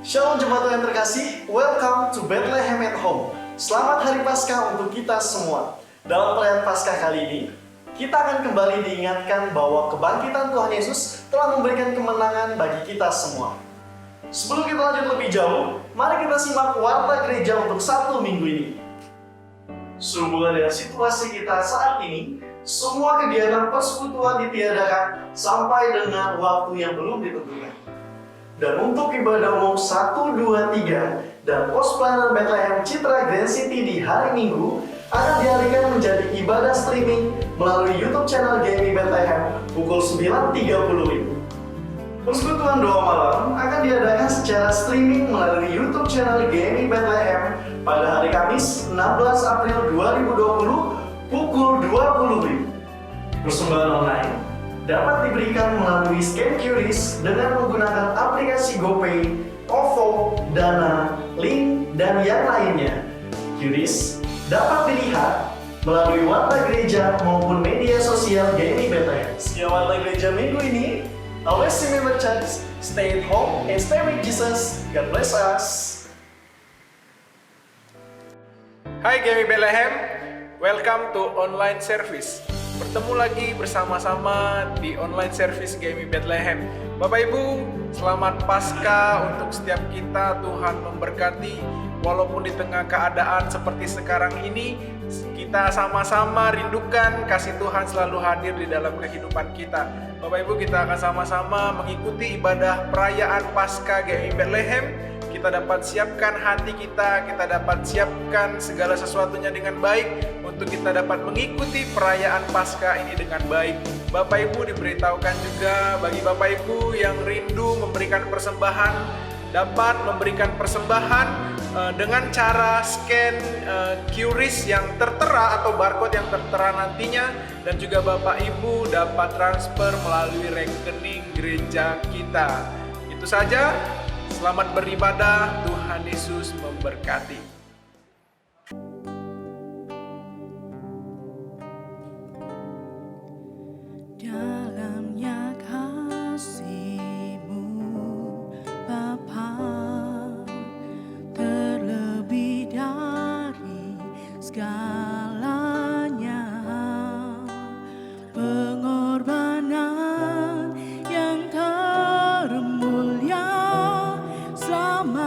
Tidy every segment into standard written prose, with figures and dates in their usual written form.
Shalom jemaat yang terkasih, welcome to Bethlehem at Home. Selamat Hari Paskah untuk kita semua. Dalam perayaan Paskah kali ini, kita akan kembali diingatkan bahwa kebangkitan Tuhan Yesus telah memberikan kemenangan bagi kita semua. Sebelum kita lanjut lebih jauh, mari kita simak warta gereja untuk Sabtu minggu ini. Sehubungan dengan situasi kita saat ini, semua kegiatan persekutuan ditiadakan sampai dengan waktu yang belum ditentukan. Dan untuk ibadah umum 1, 2, 3 dan pos pelayanan Bethlehem Citra Grand City di hari Minggu akan dialihkan menjadi ibadah streaming melalui YouTube channel GMI Bethlehem pukul 9.30. Persekutuan doa malam akan diadakan secara streaming melalui YouTube channel GMI Bethlehem pada hari Kamis 16 April 2020 pukul 20. Persembahan online dapat diberikan melalui scan QRIS dengan menggunakan aplikasi GoPay, OVO, Dana, Link, dan yang lainnya. QRIS dapat dilihat melalui warta gereja maupun media sosial GMI Bethlehem. Sekian warta gereja minggu ini. Always remember church, stay at home and stay with Jesus. God bless us. Hai GMI Bethlehem, welcome to online service. Bertemu lagi bersama-sama di online service GMI Bethlehem. Bapak Ibu, selamat Paskah untuk setiap kita. Tuhan memberkati. Walaupun di tengah keadaan seperti sekarang ini, kita sama-sama rindukan kasih Tuhan selalu hadir di dalam kehidupan kita. Bapak Ibu, kita akan sama-sama mengikuti ibadah perayaan Paskah GMI Bethlehem. Kita dapat siapkan hati kita dapat siapkan segala sesuatunya dengan baik untuk kita dapat mengikuti perayaan Paskah ini dengan baik. Bapak Ibu, diberitahukan juga bagi Bapak Ibu yang rindu memberikan persembahan, dapat memberikan persembahan dengan cara scan QRIS yang tertera atau barcode yang tertera nantinya, dan juga Bapak Ibu dapat transfer melalui rekening gereja kita. Itu saja. Selamat beribadah, Tuhan Yesus memberkati. Dalamnya kasih-Mu, Bapa, terlebih dari segalanya, pengorbanan yang termulia selamat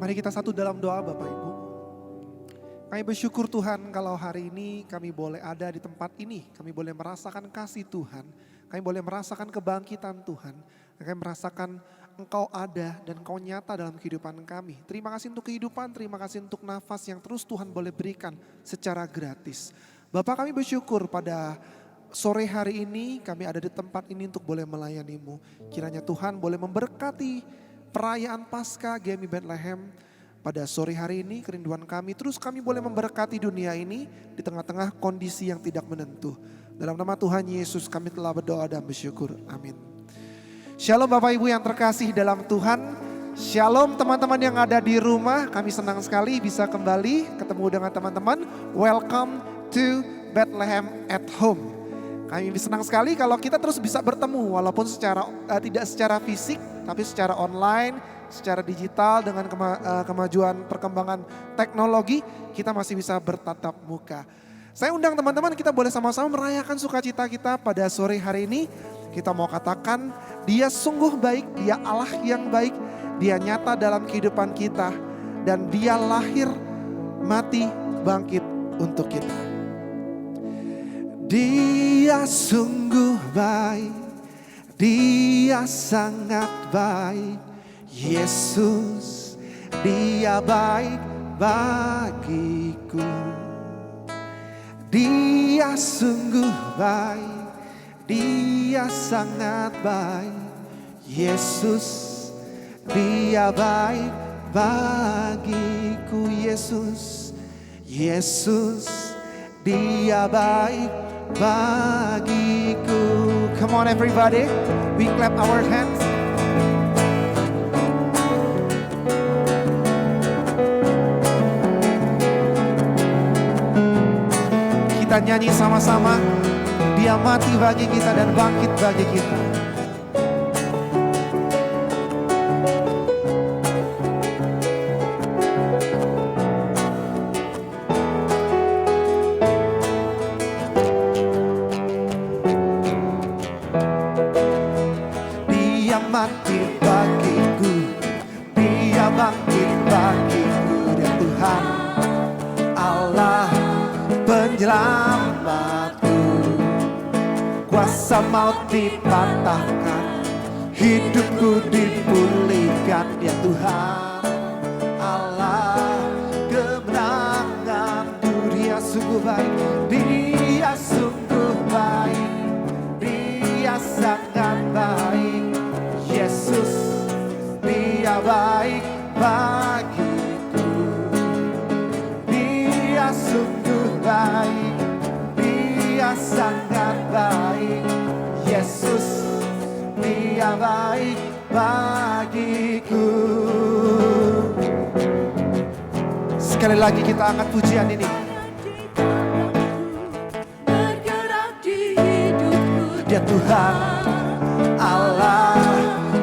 Mari kita satu dalam doa Bapak Ibu. Kami bersyukur Tuhan kalau hari ini kami boleh ada di tempat ini. Kami boleh merasakan kasih Tuhan. Kami boleh merasakan kebangkitan Tuhan. Kami merasakan Engkau ada dan Engkau nyata dalam kehidupan kami. Terima kasih untuk kehidupan, terima kasih untuk nafas yang terus Tuhan boleh berikan secara gratis. Bapak kami bersyukur pada sore hari ini kami ada di tempat ini untuk boleh melayani-Mu. Kiranya Tuhan boleh memberkati perayaan Paskah GMI Bethlehem pada sore hari ini. Kerinduan kami terus kami boleh memberkati dunia ini di tengah-tengah kondisi yang tidak menentu. Dalam nama Tuhan Yesus kami telah berdoa dan bersyukur. Amin. Shalom Bapak Ibu yang terkasih dalam Tuhan. Shalom teman-teman yang ada di rumah. Kami senang sekali bisa kembali ketemu dengan teman-teman. Welcome to Bethlehem at Home. Kami senang sekali kalau kita terus bisa bertemu walaupun tidak secara fisik tapi secara online, secara digital dengan kemajuan perkembangan teknologi kita masih bisa bertatap muka. Saya undang teman-teman kita boleh sama-sama merayakan sukacita kita pada sore hari ini. Kita mau katakan Dia sungguh baik, Dia Allah yang baik, Dia nyata dalam kehidupan kita dan Dia lahir, mati, bangkit untuk kita. Dia sungguh baik, Dia sangat baik, Yesus, Dia baik bagiku. Dia sungguh baik, Dia sangat baik, Yesus, Dia baik bagiku. Yesus, Yesus, Dia baik bagiku. Come on everybody, we clap our hands. Kita nyanyi sama-sama. Dia mati bagi kita dan bangkit bagi kita. Dia mati bagiku, Dia bangkit bagiku. Dia Tuhan Allah penyelamatku. Kuasa maut dipatahkan, hidupku dipulihkan. Dia Tuhan Allah kemenanganku. Dia sungguh baik, Dia sungguh baik, Dia sangat baik, Yesus, Dia baik bagiku. Dia sungguh baik, Dia sangat baik, Yesus, Dia baik bagiku. Sekali lagi kita angkat pujian ini. Bergerak di hidupku, Dia Tuhan Allah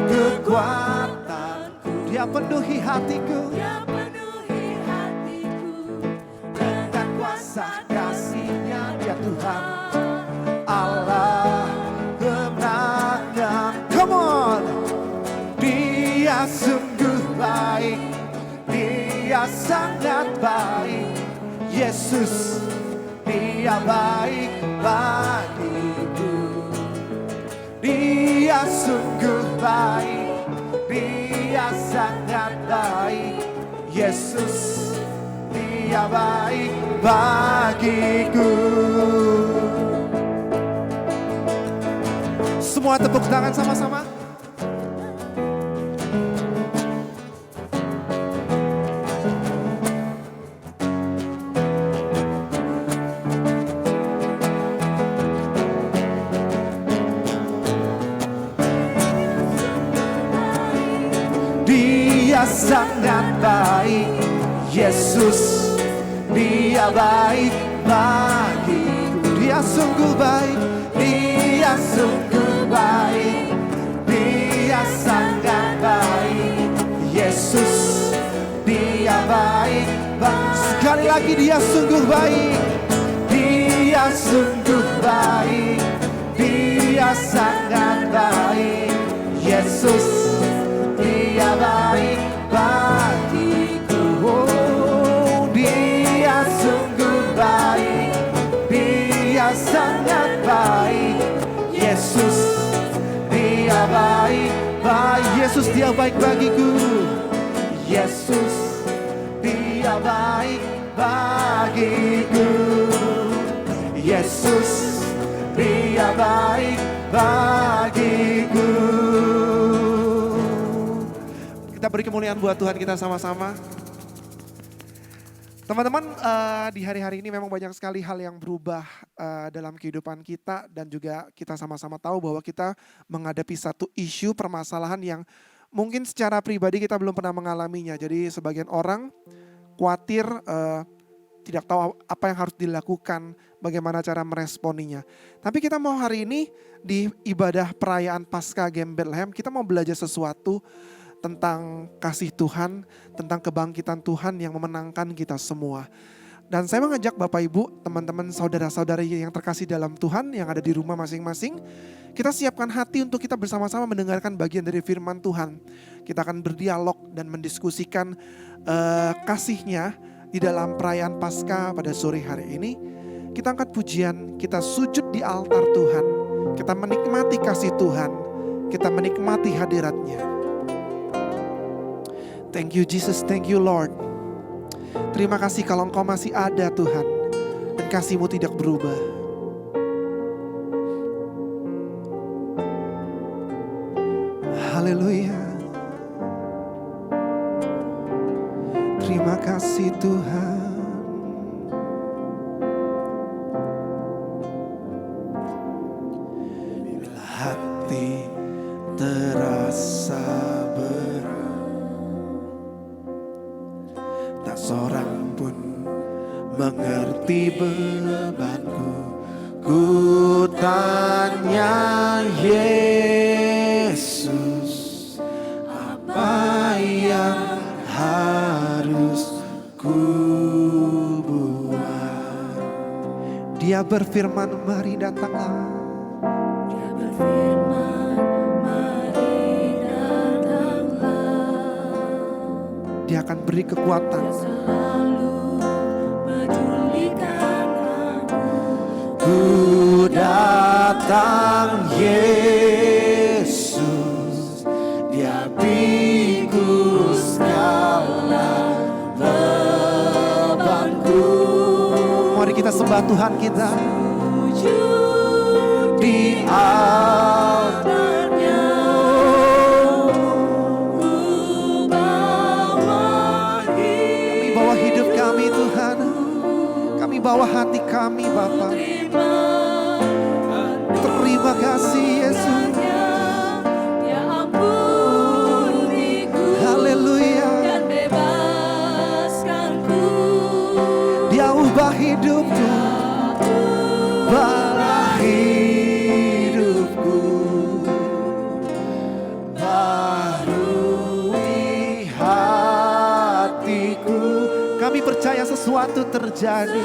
kekuatanku. Dia penuhi hatiku Dia penuhi hatiku dengan kuasa kasih-Nya. Dia Tuhan Allah kemenangan. Come on. Dia sungguh baik, Dia sangat baik, Yesus, Dia baik bagiku. Dia sungguh baik, Dia sangat baik, Yesus, Dia baik bagiku. Semua tepuk tangan sama-sama. Dia sangat baik, Yesus, Dia baik bagiku. Dia sungguh baik, Dia sungguh baik, Dia sangat baik, Yesus, Dia baik bagiku. Sekali lagi Dia sungguh baik, Dia sungguh baik, Dia sangat baik, Yesus, Dia baik bagiku. Yesus dia baik bagiku. Yesus dia baik bagiku. Yesus dia baik bagiku. Kita beri kemuliaan buat Tuhan kita sama-sama. Teman-teman, di hari-hari ini memang banyak sekali hal yang berubah dalam kehidupan kita dan juga kita sama-sama tahu bahwa kita menghadapi satu isu permasalahan yang mungkin secara pribadi kita belum pernah mengalaminya. Jadi sebagian orang khawatir tidak tahu apa yang harus dilakukan, bagaimana cara meresponinya. Tapi kita mau hari ini di ibadah perayaan Paskah Game Bethlehem, kita mau belajar sesuatu tentang kasih Tuhan, tentang kebangkitan Tuhan yang memenangkan kita semua. Dan saya mengajak Bapak Ibu, teman-teman, saudara-saudari yang terkasih dalam Tuhan, yang ada di rumah masing-masing, kita siapkan hati untuk kita bersama-sama mendengarkan bagian dari firman Tuhan. Kita akan berdialog dan mendiskusikan kasih-Nya di dalam perayaan Paskah pada sore hari ini. Kita angkat pujian, kita sujud di altar Tuhan, kita menikmati kasih Tuhan, kita menikmati hadirat-Nya. Thank you Jesus, thank you Lord. Terima kasih kalau Engkau masih ada Tuhan, dan kasih-Mu tidak berubah. Haleluya. Terima kasih Tuhan. Bila hati terasa berat, tak seorang pun mengerti bebanku. Ku tanya Yesus, apa yang harus ku buat? Dia berfirman, mari datanglah. Dia berfirman, mari datanglah. Dia akan beri kekuatan. Dia selalu pedulikan aku. Ku datang Yesus, Dia pikul segala bebanku. Mari kita sembah Tuhan kita di altar-Nya. Kami bawa hidup kami Tuhan, kami bawa hati kami Bapa. Terima kasih Yesus. Dia ampuniku Haleluya. dan bebaskanku. Dia ubah hidupku, ubah hidupku, barui hatiku. Kami percaya sesuatu terjadi,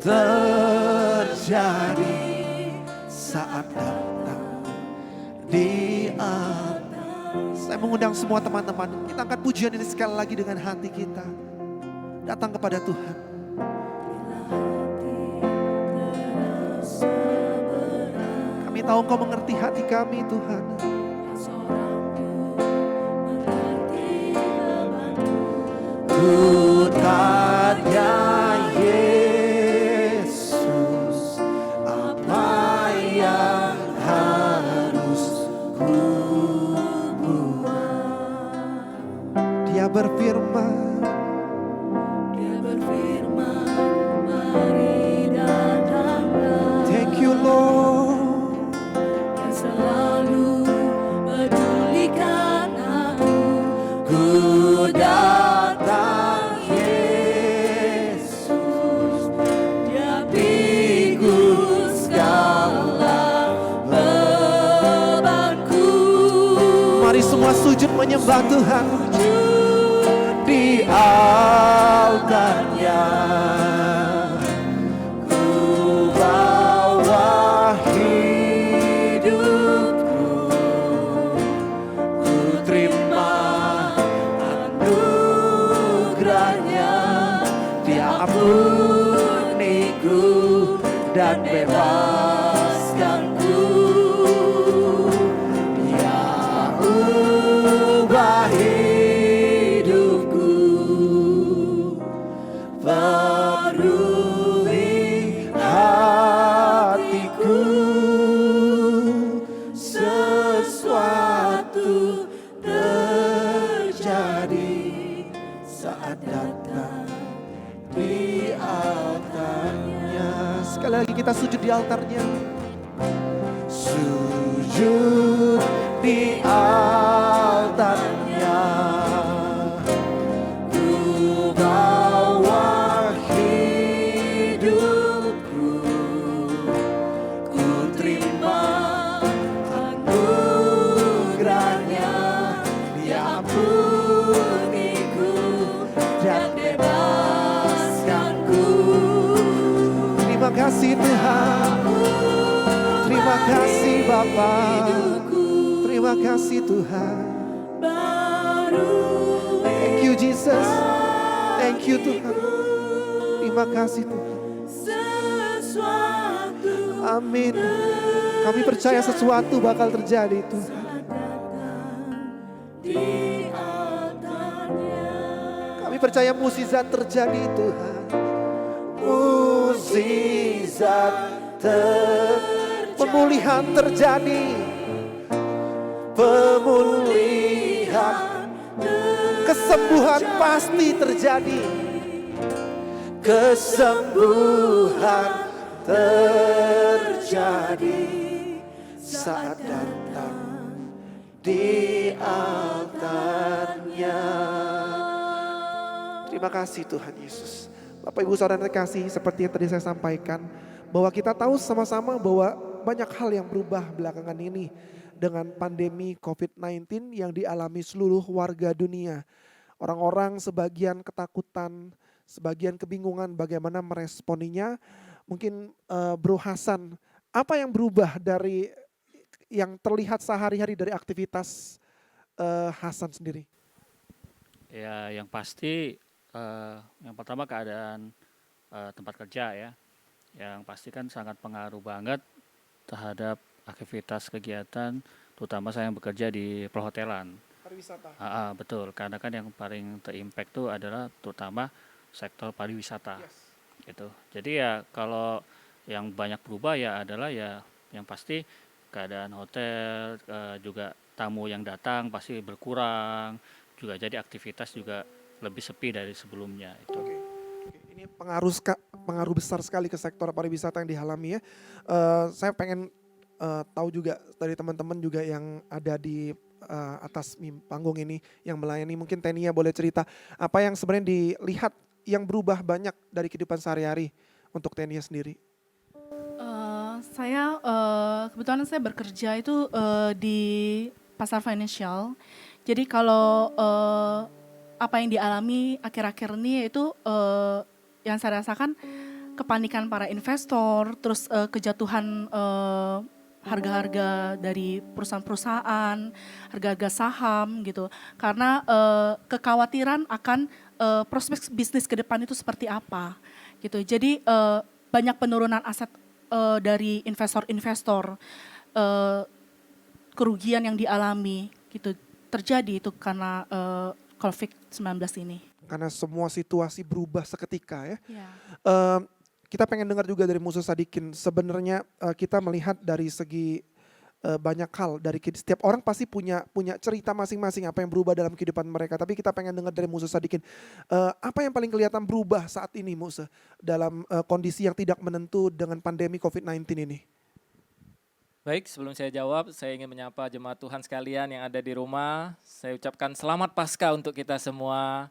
terjadi saat datang di atas. Saya mengundang semua teman-teman, kita angkat pujian ini sekali lagi dengan hati kita. Datang kepada Tuhan. Kami tahu Engkau mengerti hati kami Tuhan. Ku tanya Yesus, apa yang harus ku buat? Dia berfirman, Mari datanglah. thank you Lord. Dia selalu pedulikan aku. Ku datang Yesus, Dia pikul segala bebanku. mari semua sujud menyembah Tuhan di altar-Nya. Ku bawa hidupku, ku terima anugerah-Nya. Dia ampuniku dan bebaskanku. Dia sesuatu terjadi saat datang di altarnya. Sekali lagi kita sujud di altarnya. Sujud di altarnya. Ku bawa hidupku, ku terima anugerahnya, diampuniku dan bebaskanku. Terima kasih Tuhan, terima kasih Bapa, terima kasih Tuhan. Thank you Jesus, thank you Tuhan. Terima kasih Tuhan. Amin. Kami percaya sesuatu bakal terjadi Tuhan. Kami percaya mukjizat terjadi Tuhan. Mukjizat pemulihan terjadi. Pemulihan, kesembuhan pasti terjadi. Kesembuhan terjadi saat datang di altarnya. Terima kasih Tuhan Yesus. Bapak Ibu Saudara terkasih, seperti yang tadi saya sampaikan, bahwa kita tahu sama-sama bahwa banyak hal yang berubah belakangan ini dengan pandemi COVID-19 yang dialami seluruh warga dunia. Orang-orang sebagian ketakutan, sebagian kebingungan bagaimana meresponinya. Mungkin Bro Hasan, apa yang berubah dari yang terlihat sehari-hari dari aktivitas Hasan sendiri? Ya, yang pasti yang pertama keadaan tempat kerja ya. Yang pasti kan sangat pengaruh banget terhadap aktivitas kegiatan, terutama saya yang bekerja di perhotelan. Pariwisata. Betul, karena kan yang paling terimpact itu adalah terutama sektor pariwisata. Yes. Gitu. Jadi ya kalau yang banyak berubah ya adalah ya yang pasti keadaan hotel, juga tamu yang datang pasti berkurang, juga jadi aktivitas juga lebih sepi dari sebelumnya itu. Oke. Ini pengaruh besar sekali ke sektor pariwisata yang dialami ya. Saya pengen tahu juga dari teman-teman juga yang ada di atas panggung ini yang melayani. Mungkin Tenia boleh cerita apa yang sebenarnya dilihat yang berubah banyak dari kehidupan sehari-hari untuk Tenia sendiri. Saya kebetulan saya bekerja itu di pasar financial. Jadi kalau apa yang dialami akhir-akhir ini itu yang saya rasakan kepanikan para investor, terus kejatuhan harga-harga dari perusahaan-perusahaan, harga-harga saham gitu. Karena kekhawatiran akan prospek bisnis ke depan itu seperti apa gitu. Jadi banyak penurunan aset dari investor-investor, kerugian yang dialami gitu terjadi itu karena COVID-19 ini. Karena semua situasi berubah seketika ya. Ya. Kita pengen dengar juga dari Musa Sadikin. Sebenarnya kita melihat dari segi banyak hal, dari setiap orang pasti punya cerita masing-masing apa yang berubah dalam kehidupan mereka. Tapi kita pengen dengar dari Musa Sadikin, apa yang paling kelihatan berubah saat ini Musa dalam kondisi yang tidak menentu dengan pandemi COVID-19 ini? Baik, sebelum saya jawab, saya ingin menyapa jemaat Tuhan sekalian yang ada di rumah. Saya ucapkan selamat Paskah untuk kita semua.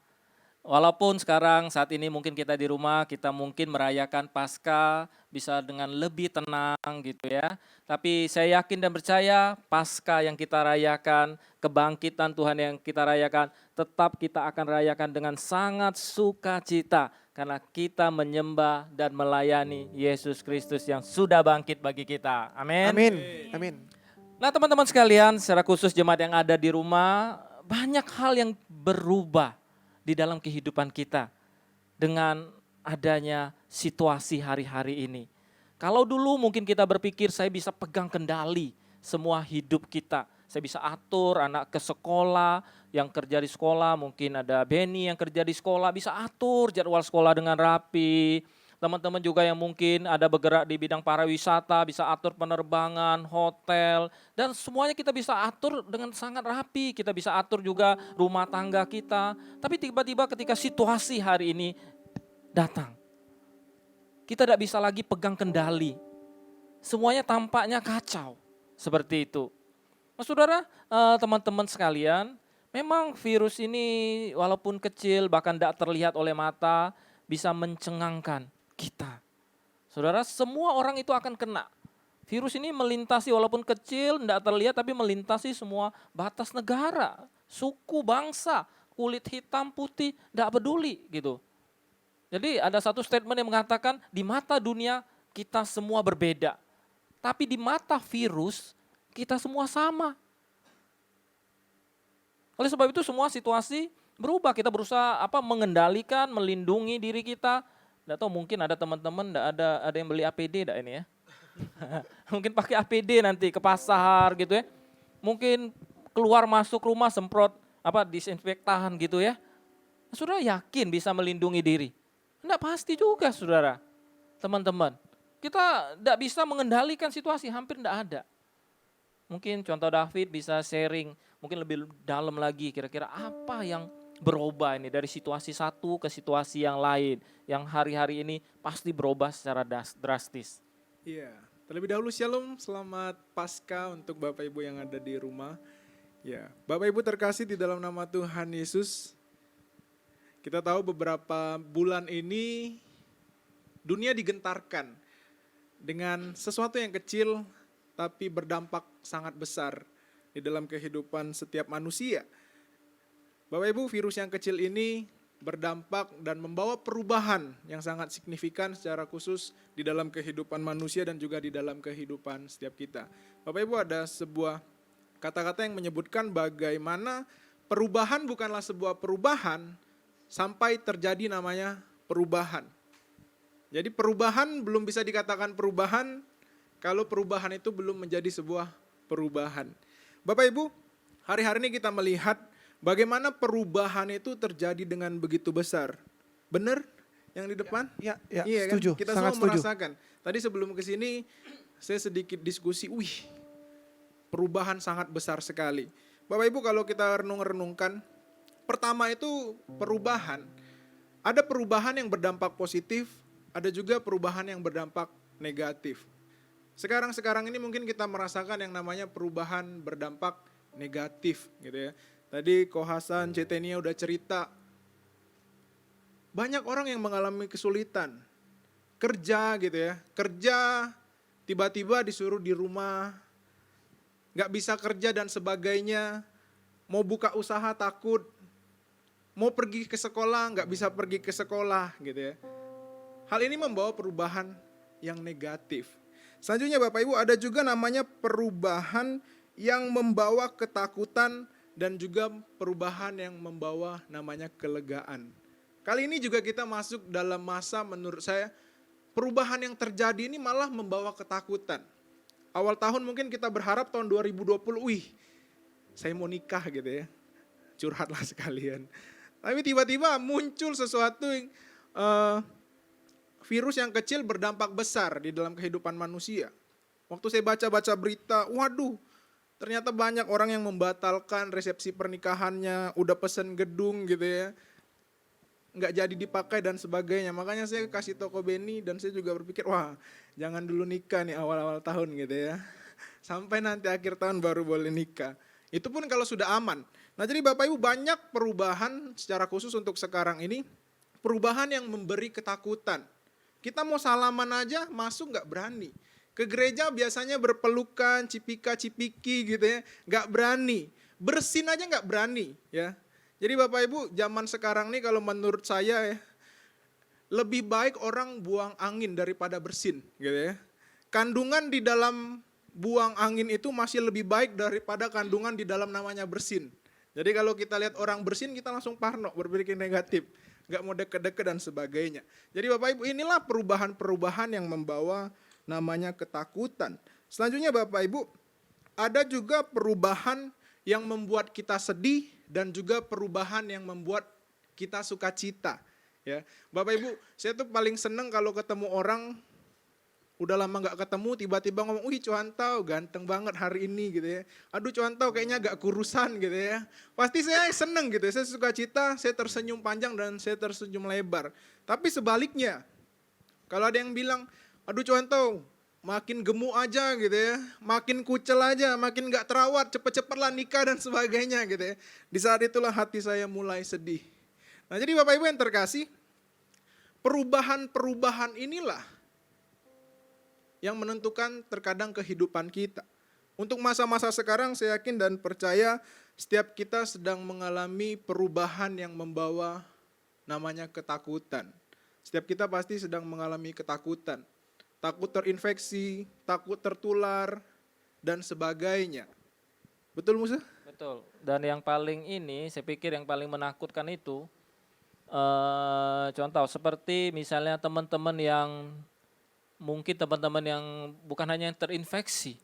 Walaupun sekarang saat ini mungkin kita di rumah, kita mungkin merayakan Paskah bisa dengan lebih tenang gitu ya. Tapi saya yakin dan percaya Paskah yang kita rayakan, kebangkitan Tuhan yang kita rayakan, tetap kita akan rayakan dengan sangat sukacita. Karena kita menyembah dan melayani Yesus Kristus yang sudah bangkit bagi kita. Amin. Amin. Amin. Nah teman-teman sekalian, secara khusus jemaat yang ada di rumah, banyak hal yang berubah di dalam kehidupan kita dengan adanya situasi hari-hari ini. Kalau dulu mungkin kita berpikir saya bisa pegang kendali semua hidup kita. Saya bisa atur anak ke sekolah, yang kerja di sekolah, mungkin ada Benny yang kerja di sekolah, bisa atur jadwal sekolah dengan rapi. teman-teman juga yang mungkin ada bergerak di bidang pariwisata, bisa atur penerbangan, hotel, dan semuanya kita bisa atur dengan sangat rapi. Kita bisa atur juga rumah tangga kita. Tapi tiba-tiba ketika situasi hari ini datang, kita tidak bisa lagi pegang kendali. Semuanya tampaknya kacau, seperti itu. Mas saudara, teman-teman sekalian, memang virus ini walaupun kecil, bahkan tidak terlihat oleh mata, bisa mencengangkan kita. Saudara, semua orang itu akan kena. Virus ini melintasi walaupun kecil, tidak terlihat, tapi melintasi semua batas negara, suku, bangsa, kulit hitam, putih, tidak peduli gitu. Jadi ada satu statement yang mengatakan di mata dunia kita semua berbeda. Tapi di mata virus kita semua sama. Oleh sebab itu semua situasi berubah. Kita berusaha mengendalikan, melindungi diri kita. Tidak tahu mungkin ada teman-teman ada yang beli APD enggak ini ya. Mungkin pakai APD nanti ke pasar gitu ya. Mungkin keluar masuk rumah semprot disinfektan gitu ya. Saudara yakin bisa melindungi diri? Enggak pasti juga saudara. Teman-teman, kita tidak bisa mengendalikan situasi, hampir tidak ada. Mungkin contoh David bisa sharing, mungkin lebih dalam lagi kira-kira apa yang berubah ini dari situasi satu ke situasi yang lain. Yang hari-hari ini pasti berubah secara drastis. Iya, terlebih dahulu shalom, selamat Paskah untuk Bapak Ibu yang ada di rumah. Ya, Bapak Ibu terkasih di dalam nama Tuhan Yesus. Kita tahu beberapa bulan ini dunia digentarkan dengan sesuatu yang kecil tapi berdampak sangat besar di dalam kehidupan setiap manusia. Bapak Ibu, virus yang kecil ini berdampak dan membawa perubahan yang sangat signifikan secara khusus di dalam kehidupan manusia dan juga di dalam kehidupan setiap kita. Bapak Ibu, ada sebuah kata-kata yang menyebutkan bagaimana perubahan bukanlah sebuah perubahan sampai terjadi namanya perubahan. Jadi perubahan belum bisa dikatakan perubahan kalau perubahan itu belum menjadi sebuah perubahan. Bapak Ibu, hari-hari ini kita melihat bagaimana perubahan itu terjadi dengan begitu besar. Benar yang di depan? Ya, Iya setuju, kan? Kita sangat semua setuju. merasakan. Tadi sebelum ke sini saya sedikit diskusi, perubahan sangat besar sekali. Bapak Ibu, kalau kita renung-renungkan, pertama itu perubahan. Ada perubahan yang berdampak positif, ada juga perubahan yang berdampak negatif. Sekarang ini mungkin kita merasakan yang namanya perubahan berdampak negatif gitu ya. Tadi Ko Hasan, Cetenia udah cerita, banyak orang yang mengalami kesulitan. Kerja gitu ya, kerja tiba-tiba disuruh di rumah, gak bisa kerja dan sebagainya, mau buka usaha takut, mau pergi ke sekolah gak bisa pergi ke sekolah gitu ya. Hal ini membawa perubahan yang negatif. Selanjutnya Bapak Ibu, ada juga namanya perubahan yang membawa ketakutan dan juga perubahan yang membawa namanya kelegaan. Kali ini juga kita masuk dalam masa menurut saya perubahan yang terjadi ini malah membawa ketakutan. Awal tahun mungkin kita berharap tahun 2020, saya mau nikah gitu ya. Curhatlah sekalian. Tapi tiba-tiba muncul sesuatu yang virus yang kecil berdampak besar di dalam kehidupan manusia. Waktu saya baca-baca berita, ternyata banyak orang yang membatalkan resepsi pernikahannya, udah pesen gedung gitu ya, nggak jadi dipakai dan sebagainya. Makanya saya kasih toko Beni dan saya juga berpikir, jangan dulu nikah nih awal-awal tahun gitu ya. Sampai nanti akhir tahun baru boleh nikah. Itu pun kalau sudah aman. Nah jadi Bapak Ibu, banyak perubahan secara khusus untuk sekarang ini, perubahan yang memberi ketakutan. Kita mau salaman aja masuk nggak berani. Ke gereja biasanya berpelukan, cipika-cipiki gitu ya, nggak berani. Bersin aja nggak berani ya. Jadi Bapak Ibu, zaman sekarang nih kalau menurut saya ya, lebih baik orang buang angin daripada bersin gitu ya. Kandungan di dalam buang angin itu masih lebih baik daripada kandungan di dalam namanya bersin. Jadi kalau kita lihat orang bersin kita langsung parno, berpikir negatif. Gak mau deket-deket dan sebagainya. Jadi Bapak Ibu, inilah perubahan-perubahan yang membawa namanya ketakutan. Selanjutnya Bapak Ibu, ada juga perubahan yang membuat kita sedih dan juga perubahan yang membuat kita sukacita. Ya, Bapak Ibu, saya tuh paling seneng kalau ketemu orang udah lama nggak ketemu, tiba-tiba ngomong, "Wih, Cuantau ganteng banget hari ini," gitu ya. "Aduh, Cuantau kayaknya agak kurusan," gitu ya. Pasti saya seneng gitu, saya suka cita, saya tersenyum panjang dan saya tersenyum lebar. Tapi sebaliknya, kalau ada yang bilang, "Aduh, Cuantau makin gemuk aja," gitu ya, "makin kucel aja, makin nggak terawat, cepet-cepetlah nikah," dan sebagainya gitu ya. Di saat itulah hati saya mulai sedih. Nah, jadi Bapak Ibu yang terkasih, perubahan-perubahan inilah yang menentukan terkadang kehidupan kita. Untuk masa-masa sekarang saya yakin dan percaya setiap kita sedang mengalami perubahan yang membawa namanya ketakutan. Setiap kita pasti sedang mengalami ketakutan. Takut terinfeksi, takut tertular, dan sebagainya. Betul Musa? Betul. Dan yang paling ini, saya pikir yang paling menakutkan itu, contoh seperti misalnya teman-teman yang mungkin teman-teman yang bukan hanya yang terinfeksi.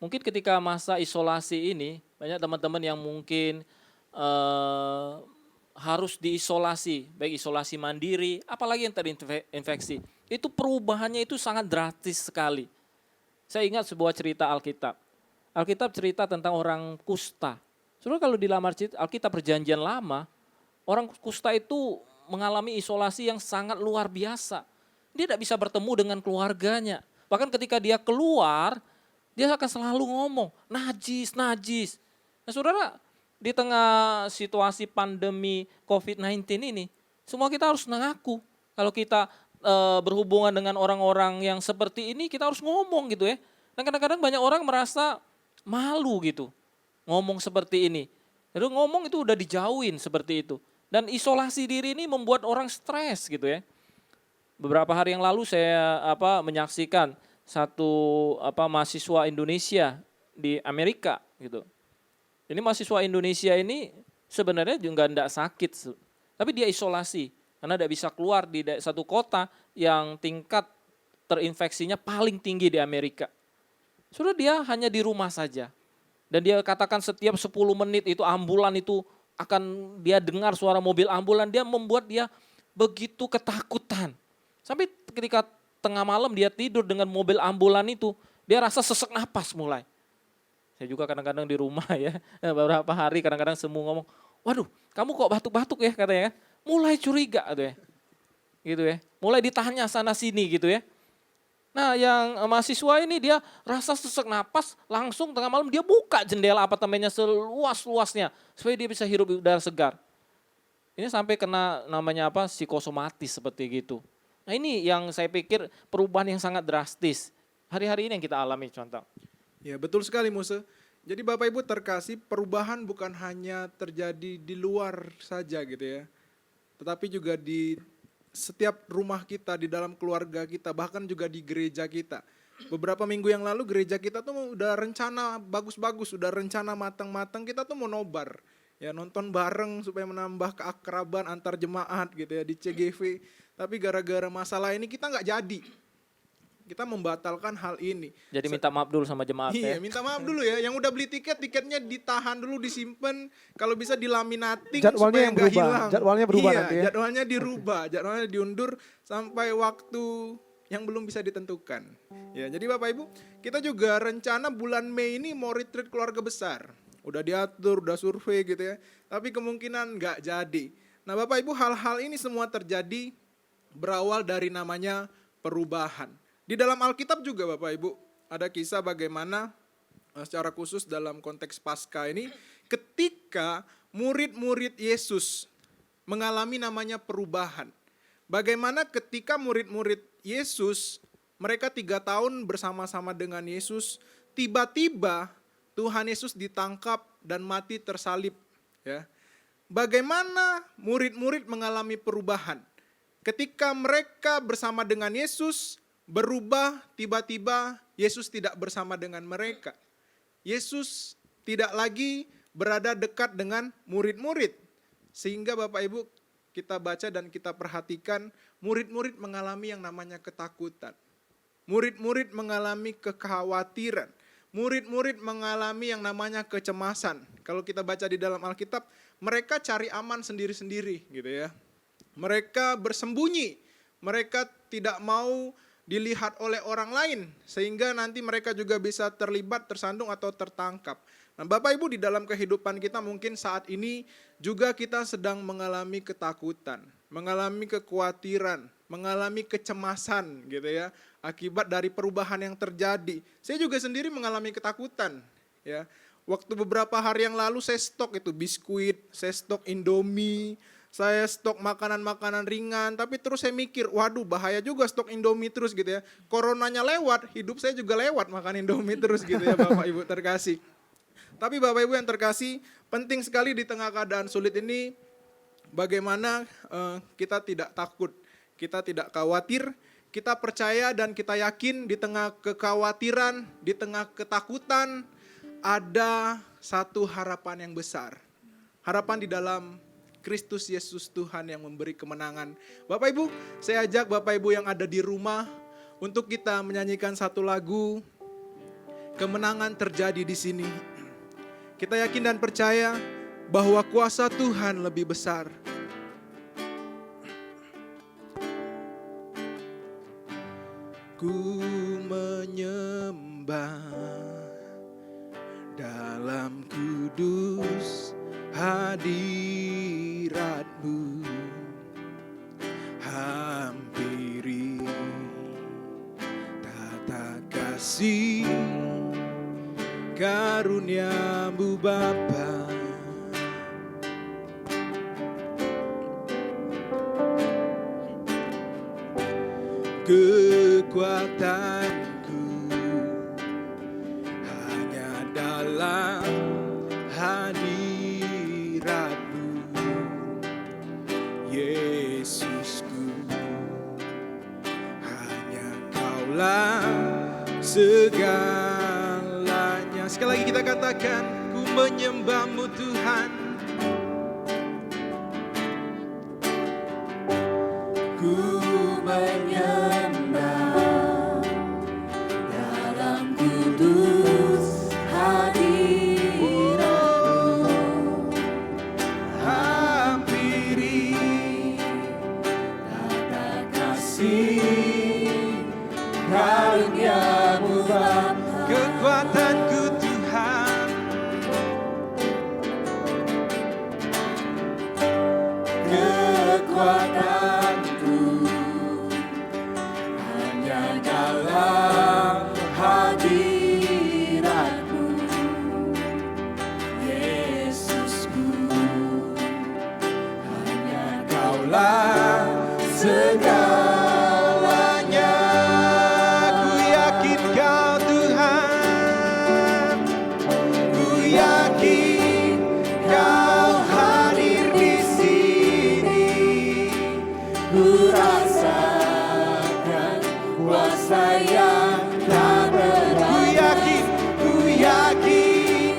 Mungkin ketika masa isolasi ini, banyak teman-teman yang mungkin harus diisolasi, baik isolasi mandiri, apalagi yang terinfeksi. Itu perubahannya itu sangat drastis sekali. Saya ingat sebuah cerita Alkitab. Alkitab cerita tentang orang kusta. Sebenarnya kalau di Alkitab Perjanjian Lama, orang kusta itu mengalami isolasi yang sangat luar biasa. Dia tidak bisa bertemu dengan keluarganya. Bahkan ketika dia keluar, dia akan selalu ngomong, najis, najis. Nah saudara, di tengah situasi pandemi COVID-19 ini, semua kita harus mengaku. Kalau kita berhubungan dengan orang-orang yang seperti ini, kita harus ngomong gitu ya. Dan kadang-kadang banyak orang merasa malu gitu, ngomong seperti ini. Jadi ngomong itu udah dijauhin seperti itu. Dan isolasi diri ini membuat orang stres gitu ya. Beberapa hari yang lalu saya menyaksikan satu mahasiswa Indonesia di Amerika gitu. Ini mahasiswa Indonesia ini sebenarnya juga enggak sakit, tapi dia isolasi karena tidak bisa keluar di satu kota yang tingkat terinfeksinya paling tinggi di Amerika. Sudah dia hanya di rumah saja. Dan dia katakan setiap 10 menit itu ambulan itu akan dia dengar suara mobil ambulan, dia membuat dia begitu ketakutan. Sampai ketika tengah malam dia tidur dengan mobil ambulan itu, dia rasa sesak napas mulai. Saya juga kadang-kadang di rumah ya, beberapa hari kadang-kadang semua ngomong, "Waduh, kamu kok batuk-batuk ya," katanya kan. Mulai curiga gitu ya. Gitu ya. Mulai ditanya sana sini gitu ya. Nah, yang mahasiswa ini dia rasa sesak napas, langsung tengah malam dia buka jendela apartemennya seluas-luasnya supaya dia bisa hirup udara segar. Ini sampai kena namanya psikosomatis seperti gitu. Nah, ini yang saya pikir perubahan yang sangat drastis. Hari-hari ini yang kita alami contoh. Ya, betul sekali Musa. Jadi Bapak Ibu terkasih, perubahan bukan hanya terjadi di luar saja gitu ya. Tetapi juga di setiap rumah kita, di dalam keluarga kita, bahkan juga di gereja kita. Beberapa minggu yang lalu gereja kita tuh udah rencana bagus-bagus, udah rencana matang-matang, kita tuh mau nobar. Ya, nonton bareng supaya menambah keakraban antar jemaat gitu ya di CGV. Tapi gara-gara masalah ini kita nggak jadi. Kita membatalkan hal ini. Jadi minta maaf dulu sama jemaat Iya, ya. minta maaf dulu ya. Yang udah beli tiket, tiketnya ditahan dulu, disimpan. Kalau bisa dilaminating Jadwalnya supaya yang nggak berubah, hilang. jadwalnya berubah Iya, nanti ya. jadwalnya dirubah, jadwalnya diundur sampai waktu yang belum bisa ditentukan. Ya, jadi Bapak Ibu, kita juga rencana bulan Mei ini mau retreat keluarga besar. Udah diatur, udah survei gitu ya. Tapi kemungkinan nggak jadi. Nah Bapak Ibu, hal-hal ini semua terjadi berawal dari namanya perubahan. Di dalam Alkitab juga Bapak Ibu, ada kisah bagaimana secara khusus dalam konteks Paskah ini, ketika murid-murid Yesus mengalami namanya perubahan. Bagaimana ketika murid-murid Yesus, mereka 3 tahun bersama-sama dengan Yesus, tiba-tiba Tuhan Yesus ditangkap dan mati tersalib. Ya. Bagaimana murid-murid mengalami perubahan? Ketika mereka bersama dengan Yesus, berubah, tiba-tiba Yesus tidak bersama dengan mereka. Yesus tidak lagi berada dekat dengan murid-murid. Sehingga Bapak Ibu kita baca dan kita perhatikan, murid-murid mengalami yang namanya ketakutan. Murid-murid mengalami kekhawatiran. Murid-murid mengalami yang namanya kecemasan. Kalau kita baca di dalam Alkitab, mereka cari aman sendiri-sendiri gitu ya. Mereka bersembunyi, mereka tidak mau dilihat oleh orang lain, sehingga nanti mereka juga bisa terlibat, tersandung atau tertangkap. Nah, Bapak Ibu, di dalam kehidupan kita mungkin saat ini juga kita sedang mengalami ketakutan, mengalami kekhawatiran, mengalami kecemasan gitu ya, akibat dari perubahan yang terjadi. Saya juga sendiri mengalami ketakutan ya. Waktu beberapa hari yang lalu saya stok itu biskuit, saya stok Indomie, saya stok makanan-makanan ringan, tapi terus saya mikir, waduh bahaya juga stok Indomie terus gitu ya. Coronanya lewat, hidup saya juga lewat makan Indomie terus gitu ya Bapak Ibu terkasih. Tapi Bapak Ibu yang terkasih, penting sekali di tengah keadaan sulit ini, bagaimana kita tidak takut, kita tidak khawatir, kita percaya dan kita yakin di tengah kekhawatiran, di tengah ketakutan, ada satu harapan yang besar. Harapan di dalam Kristus Yesus Tuhan yang memberi kemenangan. Bapak Ibu, saya ajak Bapak Ibu yang ada di rumah untuk kita menyanyikan satu lagu, kemenangan terjadi di sini. Kita yakin dan percaya bahwa kuasa Tuhan lebih besar. Ku menyembah dalam kudus hadirat-Mu, hampiri tata kasih karunia-Mu Bapa. Kekuatanku hanya dalam hadirat-Mu, Yesusku. Hanya Kaulah segalanya. Sekali lagi kita katakan, ku menyembah-Mu Tuhan. Ku menyembah dalam kudus hadirat-Mu, hampiri tata kasih karunia-Mu Bapa. kekuatanku Tuhan, Kekuatanku hanya dalam hadirat-Mu, Yesusku. Hanya Kaulah segalanya. Ku yakin Kau Tuhan, ku yakin Kau hadir di sini. ku rasakan kuasa yang tak berakhir. Ku yakin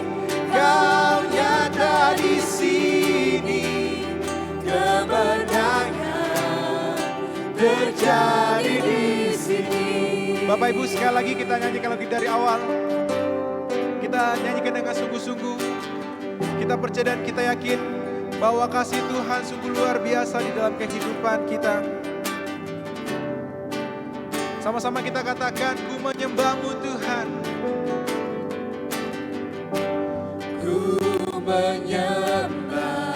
Kau nyata di sini. Kemenangan terjadi di sini. Bapak Ibu, sekali lagi kita nyanyikan lagi dari awal. Kita nyanyikan dengan sungguh-sungguh. Kita percaya dan kita yakin bahwa kasih Tuhan sungguh luar biasa di dalam kehidupan kita. Sama-sama kita katakan, ku menyembah-Mu Tuhan. Ku menyembah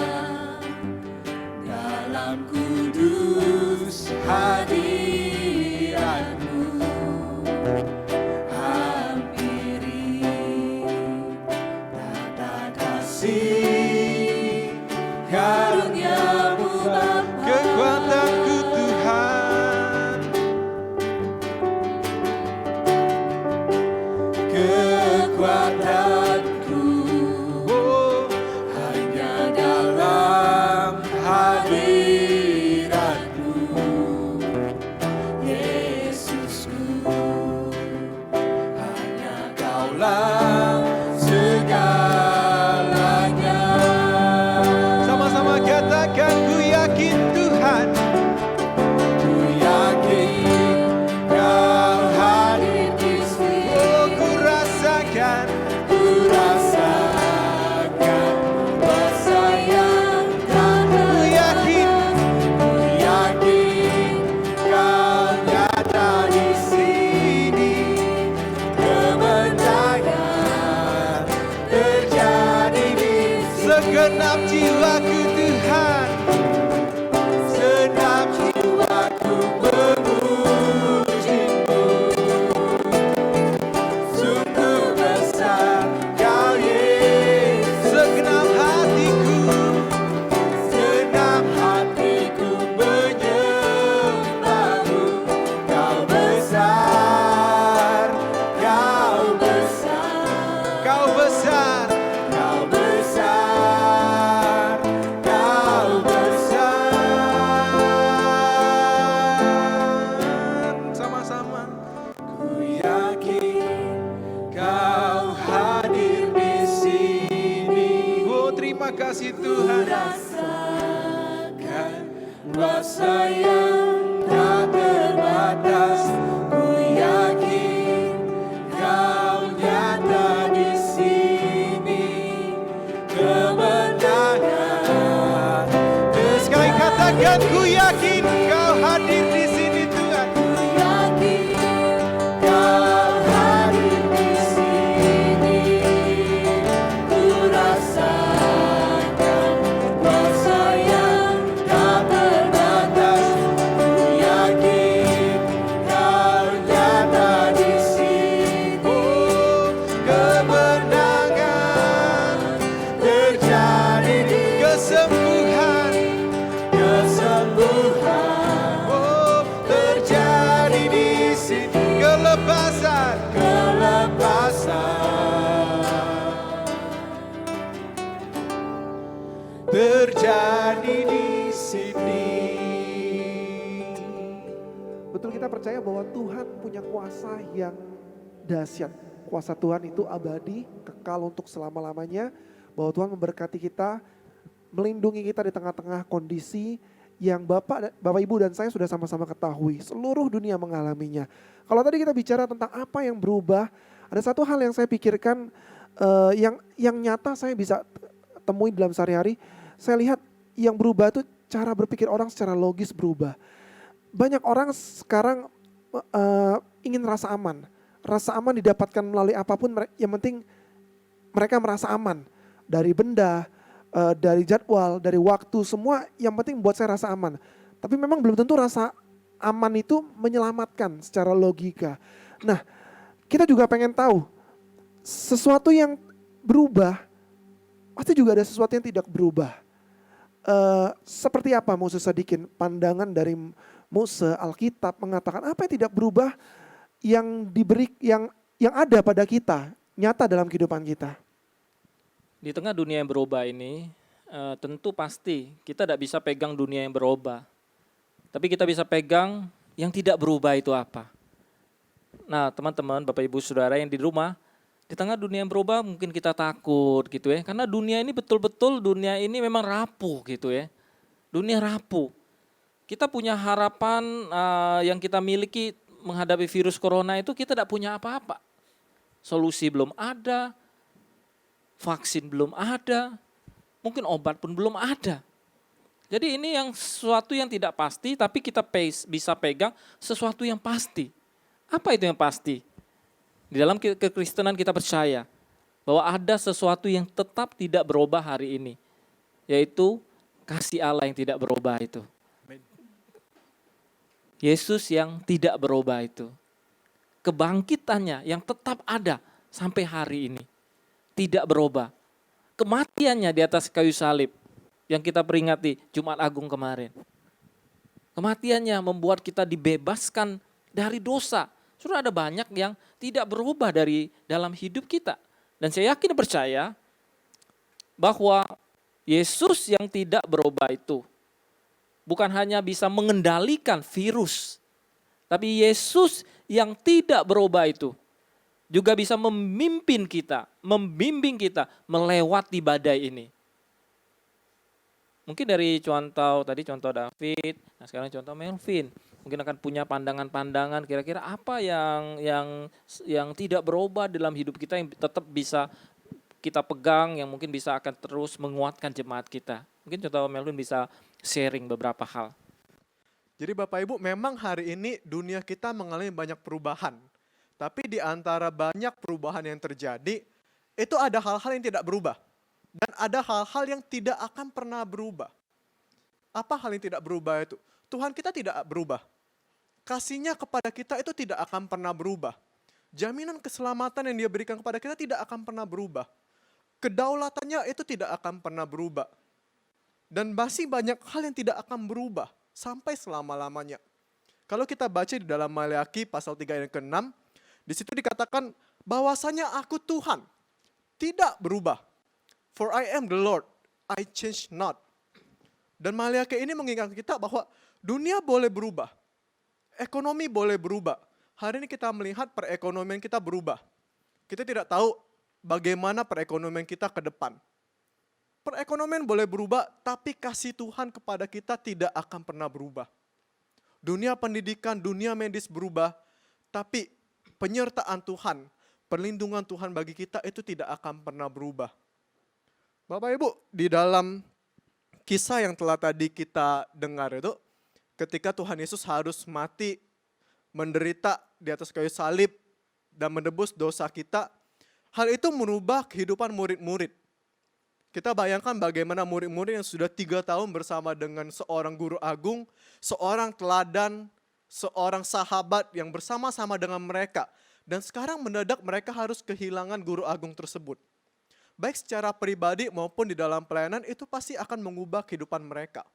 dalam kudus hadirat-Mu, hampiri tata kasih karunia-Mu Bapa. Kekuatanku Tuhan, Kekuatanku oh, hanya dalam hadirat-Mu, Yesusku. Hanya Kaulah segalanya. sama-sama Segenap jiwaku Tuhan, segenap jiwaku memuji-Mu. Sungguh besar Kau Yesus. Segenap hatiku menyembah-Mu. Kau besar, Kau besar, Kau besar, Kau besar, Kau besar. Sama-sama. Ku yakin Kau hadir di sini. Oh, terima kasih Tuhan. Rasakan kuasa yang tak terbatas. Ku yakin Kau nyata di sini. Kemenangan. Sekali katakan, ku yakin Kau hadir di sini Tuhan. Ku yakin Kau hadir di sini. Ku rasakan kuasa yang tak terbatas. Ku yakin Kau nyata di sini. Oh, kemenangan terjadi di kesembuhan, kesembuhan. Oh, terjadi di sini. Kelepasan, kelepasan. Terjadi di sini. Betul, kita percaya bahwa Tuhan punya kuasa yang dahsyat. Kuasa Tuhan itu abadi, kekal untuk selama-lamanya. Bahwa Tuhan memberkati kita, melindungi kita di tengah-tengah kondisi yang Bapak Ibu dan saya sudah sama-sama ketahui. Seluruh dunia mengalaminya. Kalau tadi kita bicara tentang apa yang berubah, ada satu hal yang saya pikirkan yang nyata saya bisa temui dalam sehari-hari. Saya lihat yang berubah itu cara berpikir orang secara logis berubah. Banyak orang sekarang ingin rasa aman. Rasa aman didapatkan melalui apapun, yang penting mereka merasa aman. Dari benda, dari jadwal, dari waktu, semua yang penting buat saya rasa aman. Tapi memang belum tentu rasa aman itu menyelamatkan secara logika. Nah, kita juga pengen tahu, sesuatu yang berubah, pasti juga ada sesuatu yang tidak berubah. Seperti apa Mose Sadikin? Pandangan dari Mose, Alkitab mengatakan apa yang tidak berubah yang diberi, yang ada pada kita, nyata dalam kehidupan kita. Di tengah dunia yang berubah ini, tentu pasti kita tidak bisa pegang dunia yang berubah. Tapi kita bisa pegang yang tidak berubah itu apa. Nah, teman-teman, Bapak Ibu Saudara yang di rumah, di tengah dunia yang berubah mungkin kita takut gitu ya. Karena dunia ini betul-betul dunia ini memang rapuh gitu ya. Dunia rapuh. Kita punya harapan yang kita miliki menghadapi virus corona itu kita tidak punya apa-apa. Solusi belum ada, vaksin belum ada, mungkin obat pun belum ada. Jadi ini yang sesuatu yang tidak pasti, tapi kita bisa pegang sesuatu yang pasti. Apa itu yang pasti? Di dalam kekristenan kita percaya bahwa ada sesuatu yang tetap tidak berubah hari ini, yaitu kasih Allah yang tidak berubah itu. Yesus yang tidak berubah itu. Kebangkitannya yang tetap ada sampai hari ini. Tidak berubah. Kematiannya di atas kayu salib yang kita peringati Jumat Agung kemarin. Kematiannya membuat kita dibebaskan dari dosa. Sudah ada banyak yang tidak berubah dari dalam hidup kita. Dan saya yakin percaya bahwa Yesus yang tidak berubah itu bukan hanya bisa mengendalikan virus, tapi Yesus yang tidak berubah itu juga bisa memimpin kita, membimbing kita melewati badai ini. Mungkin dari contoh David, nah sekarang contoh Melvin, mungkin akan punya pandangan-pandangan kira-kira apa yang tidak berubah dalam hidup kita yang tetap bisa kita pegang, yang mungkin bisa akan terus menguatkan jemaat kita. Mungkin contoh Melvin bisa sharing beberapa hal. Jadi Bapak Ibu, memang hari ini dunia kita mengalami banyak perubahan. Tapi di antara banyak perubahan yang terjadi, itu ada hal-hal yang tidak berubah. Dan ada hal-hal yang tidak akan pernah berubah. Apa hal yang tidak berubah itu? Tuhan kita tidak berubah. Kasih-Nya kepada kita itu tidak akan pernah berubah. Jaminan keselamatan yang Dia berikan kepada kita tidak akan pernah berubah. Kedaulatannya itu tidak akan pernah berubah. Dan masih banyak hal yang tidak akan berubah sampai selama-lamanya. Kalau kita baca di dalam Maleakhi pasal 3 ayat ke-6, di situ dikatakan bahwasanya aku Tuhan, tidak berubah. For I am the Lord, I change not. Dan Maleakhi ini mengingatkan kita bahwa dunia boleh berubah. Ekonomi boleh berubah. Hari ini kita melihat perekonomian kita berubah. Kita tidak tahu bagaimana perekonomian kita ke depan. Perekonomian boleh berubah, tapi kasih Tuhan kepada kita tidak akan pernah berubah. Dunia pendidikan, dunia medis berubah, tapi penyertaan Tuhan, perlindungan Tuhan bagi kita itu tidak akan pernah berubah. Bapak Ibu, di dalam kisah yang telah tadi kita dengar itu, ketika Tuhan Yesus harus mati, menderita di atas kayu salib, dan menebus dosa kita, hal itu merubah kehidupan murid-murid. Kita bayangkan bagaimana murid-murid yang sudah 3 tahun bersama dengan seorang guru agung, seorang teladan, seorang sahabat yang bersama-sama dengan mereka. Dan sekarang mendadak mereka harus kehilangan guru agung tersebut. Baik secara pribadi maupun di dalam pelayanan itu pasti akan mengubah kehidupan mereka.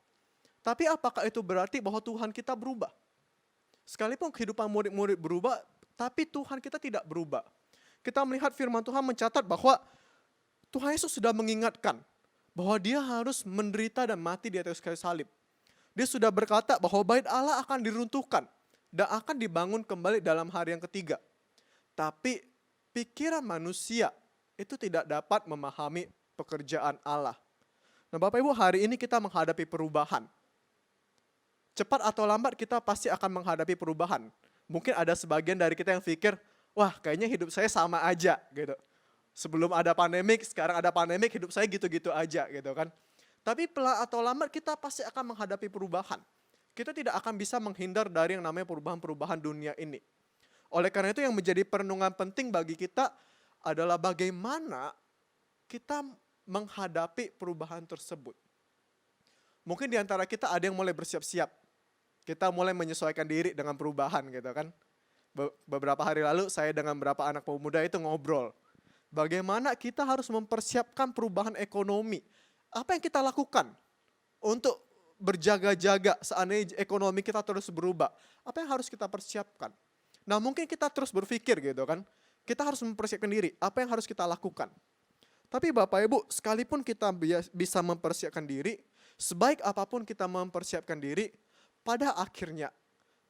Tapi apakah itu berarti bahwa Tuhan kita berubah? Sekalipun kehidupan murid-murid berubah, tapi Tuhan kita tidak berubah. Kita melihat firman Tuhan mencatat bahwa Tuhan Yesus sudah mengingatkan bahwa Dia harus menderita dan mati di atas kayu salib. Dia sudah berkata bahwa bait Allah akan diruntuhkan dan akan dibangun kembali dalam hari yang ketiga. Tapi pikiran manusia itu tidak dapat memahami pekerjaan Allah. Nah Bapak Ibu, hari ini kita menghadapi perubahan. Cepat atau lambat kita pasti akan menghadapi perubahan. Mungkin ada sebagian dari kita yang pikir, wah kayaknya hidup saya sama aja gitu. Sebelum ada pandemik, sekarang ada pandemik, hidup saya gitu-gitu aja gitu kan. Tapi pelan atau lambat kita pasti akan menghadapi perubahan. Kita tidak akan bisa menghindar dari yang namanya perubahan-perubahan dunia ini. Oleh karena itu yang menjadi perenungan penting bagi kita adalah bagaimana kita menghadapi perubahan tersebut. Mungkin di antara kita ada yang mulai bersiap-siap. Kita mulai menyesuaikan diri dengan perubahan gitu kan. Beberapa hari lalu saya dengan beberapa anak pemuda itu ngobrol. Bagaimana kita harus mempersiapkan perubahan ekonomi. Apa yang kita lakukan untuk berjaga-jaga seandainya ekonomi kita terus berubah. Apa yang harus kita persiapkan? Nah mungkin kita terus berpikir gitu kan. Kita harus mempersiapkan diri, apa yang harus kita lakukan. Tapi Bapak Ibu, sekalipun kita bisa mempersiapkan diri, sebaik apapun kita mempersiapkan diri, pada akhirnya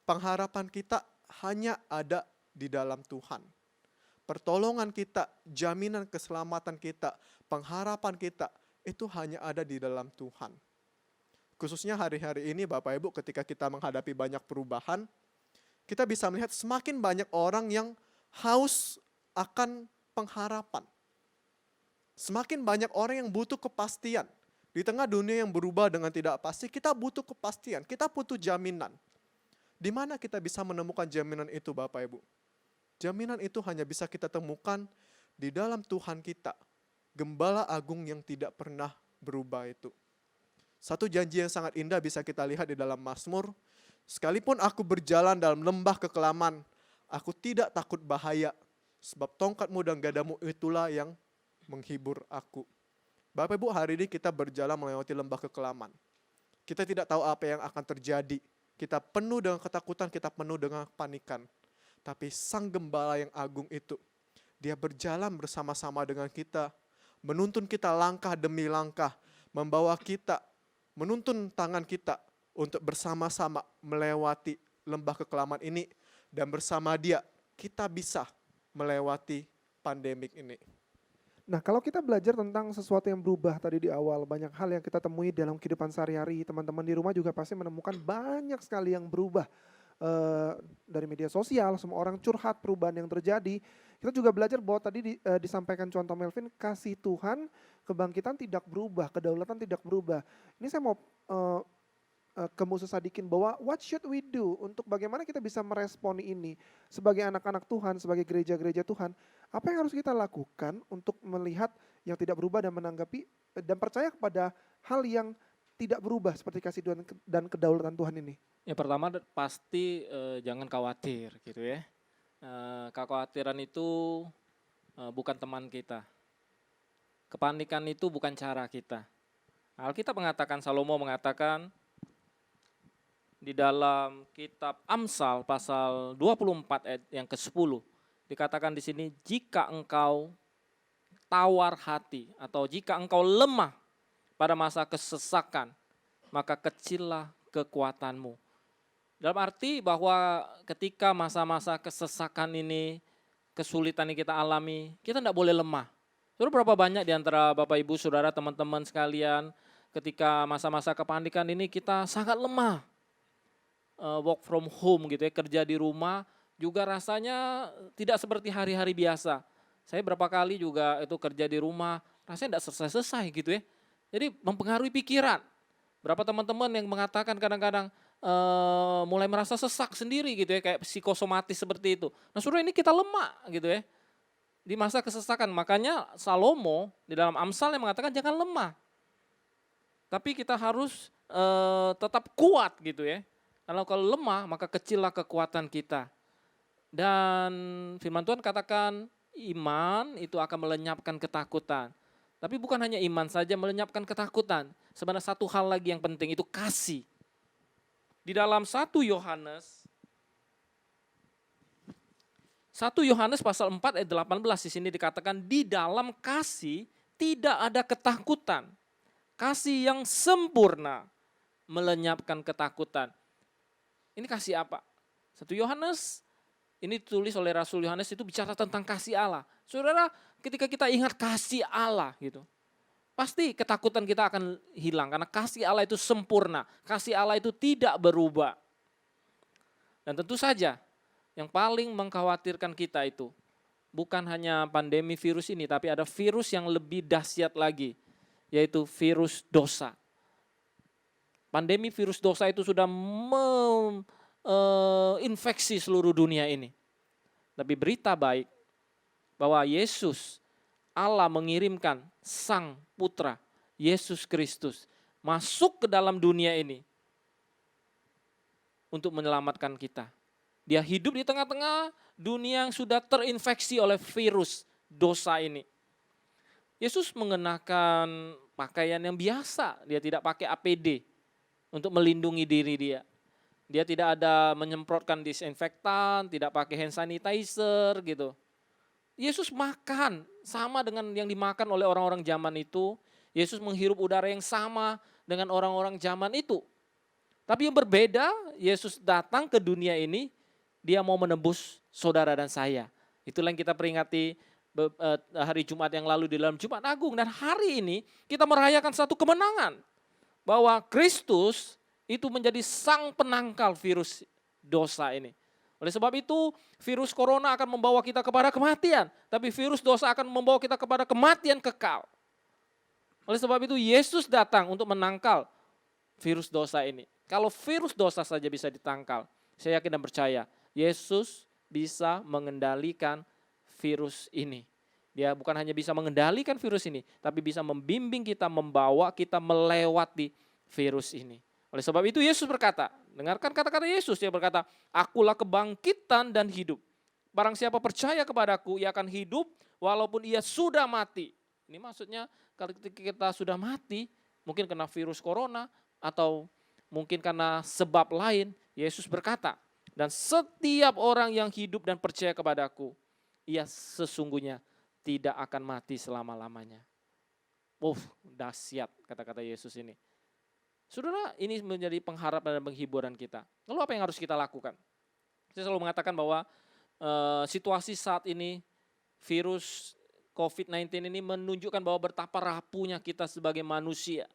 pengharapan kita hanya ada di dalam Tuhan. Pertolongan kita, jaminan keselamatan kita, pengharapan kita, itu hanya ada di dalam Tuhan. Khususnya hari-hari ini Bapak Ibu, ketika kita menghadapi banyak perubahan, kita bisa melihat semakin banyak orang yang haus akan pengharapan. Semakin banyak orang yang butuh kepastian. Di tengah dunia yang berubah dengan tidak pasti, kita butuh kepastian, kita butuh jaminan. Di mana kita bisa menemukan jaminan itu Bapak Ibu? Jaminan itu hanya bisa kita temukan di dalam Tuhan kita. Gembala agung yang tidak pernah berubah itu. Satu janji yang sangat indah bisa kita lihat di dalam Mazmur. Sekalipun aku berjalan dalam lembah kekelaman, aku tidak takut bahaya. Sebab tongkatmu dan gadamu itulah yang menghibur aku. Bapak Ibu, hari ini kita berjalan melewati lembah kekelaman. Kita tidak tahu apa yang akan terjadi. Kita penuh dengan ketakutan, kita penuh dengan kepanikan. Tapi Sang Gembala yang agung itu, Dia berjalan bersama-sama dengan kita, menuntun kita langkah demi langkah, membawa kita, menuntun tangan kita untuk bersama-sama melewati lembah kekelaman ini. Dan bersama Dia, kita bisa melewati pandemik ini. Nah, kalau kita belajar tentang sesuatu yang berubah tadi di awal, banyak hal yang kita temui dalam kehidupan sehari-hari, teman-teman di rumah juga pasti menemukan banyak sekali yang berubah. Dari media sosial, semua orang curhat perubahan yang terjadi. Kita juga belajar bahwa tadi disampaikan contoh Melvin, kasih Tuhan, kebangkitan tidak berubah, kedaulatan tidak berubah. Ini saya mau ke Musa Sadikin bahwa what should we do untuk bagaimana kita bisa meresponi ini sebagai anak-anak Tuhan, sebagai gereja-gereja Tuhan. Apa yang harus kita lakukan untuk melihat yang tidak berubah dan menanggapi dan percaya kepada hal yang tidak berubah seperti kasih Tuhan dan kedaulatan Tuhan ini? Yang pertama pasti jangan khawatir gitu ya. Kekhawatiran itu bukan teman kita. Kepanikan itu bukan cara kita. Alkitab mengatakan, Salomo mengatakan di dalam kitab Amsal pasal 24 ayat yang ke-10 dikatakan di sini, jika engkau tawar hati atau jika engkau lemah pada masa kesesakan, maka kecillah kekuatanmu. Dalam arti bahwa ketika masa-masa kesesakan ini, kesulitan yang kita alami, kita tidak boleh lemah. Saudara, berapa banyak di antara Bapak Ibu, Saudara, teman-teman sekalian, ketika masa-masa kepanikan ini kita sangat lemah. Work from home gitu ya, kerja di rumah juga rasanya tidak seperti hari-hari biasa. Saya berapa kali juga itu kerja di rumah, rasanya tidak selesai-selesai gitu ya. Jadi mempengaruhi pikiran. Berapa teman-teman yang mengatakan kadang-kadang mulai merasa sesak sendiri gitu ya, kayak psikosomatis seperti itu. Nah saudara, ini kita lemah gitu ya. Di masa kesesakan, makanya Salomo di dalam Amsal yang mengatakan jangan lemah. Tapi kita harus tetap kuat gitu ya. Kalau lemah maka kecillah kekuatan kita. Dan firman Tuhan katakan iman itu akan melenyapkan ketakutan. Tapi bukan hanya iman saja melenyapkan ketakutan. Sebenarnya satu hal lagi yang penting, itu kasih. Di dalam 1 Yohanes pasal 4 ayat 18 di sini dikatakan di dalam kasih tidak ada ketakutan. Kasih yang sempurna melenyapkan ketakutan. Ini kasih apa? 1 Yohanes ini ditulis oleh Rasul Yohanes, itu bicara tentang kasih Allah. Saudara, ketika kita ingat kasih Allah gitu, pasti ketakutan kita akan hilang karena kasih Allah itu sempurna. Kasih Allah itu tidak berubah. Dan tentu saja yang paling mengkhawatirkan kita itu bukan hanya pandemi virus ini, tapi ada virus yang lebih dahsyat lagi, yaitu virus dosa. Pandemi virus dosa itu sudah infeksi seluruh dunia ini. Tapi berita baik bahwa Yesus, Allah mengirimkan Sang Putra, Yesus Kristus, masuk ke dalam dunia ini untuk menyelamatkan kita. Dia hidup di tengah-tengah dunia yang sudah terinfeksi oleh virus dosa ini. Yesus mengenakan pakaian yang biasa, dia tidak pakai APD untuk melindungi diri dia. Dia tidak ada menyemprotkan disinfektan, tidak pakai hand sanitizer gitu. Yesus makan sama dengan yang dimakan oleh orang-orang zaman itu. Yesus menghirup udara yang sama dengan orang-orang zaman itu. Tapi yang berbeda, Yesus datang ke dunia ini, dia mau menebus saudara dan saya. Itulah yang kita peringati hari Jumat yang lalu di dalam Jumat Agung. Dan hari ini kita merayakan satu kemenangan. Bahwa Kristus itu menjadi sang penangkal virus dosa ini. Oleh sebab itu virus corona akan membawa kita kepada kematian. Tapi virus dosa akan membawa kita kepada kematian kekal. Oleh sebab itu Yesus datang untuk menangkal virus dosa ini. Kalau virus dosa saja bisa ditangkal, saya yakin dan percaya Yesus bisa mengendalikan virus ini. Dia bukan hanya bisa mengendalikan virus ini, tapi bisa membimbing kita, membawa kita melewati virus ini. Oleh sebab itu Yesus berkata, dengarkan kata-kata Yesus, dia berkata, akulah kebangkitan dan hidup. Barang siapa percaya kepadaku, ia akan hidup walaupun ia sudah mati. Ini maksudnya kalau kita sudah mati, mungkin kena virus corona atau mungkin karena sebab lain, Yesus berkata, dan setiap orang yang hidup dan percaya kepadaku, ia sesungguhnya tidak akan mati selama-lamanya. Dahsyat kata-kata Yesus ini. Saudara, ini menjadi pengharapan dan penghiburan kita. Lalu apa yang harus kita lakukan? Saya selalu mengatakan bahwa situasi saat ini, virus COVID-19 ini menunjukkan bahwa betapa rapuhnya kita sebagai manusia.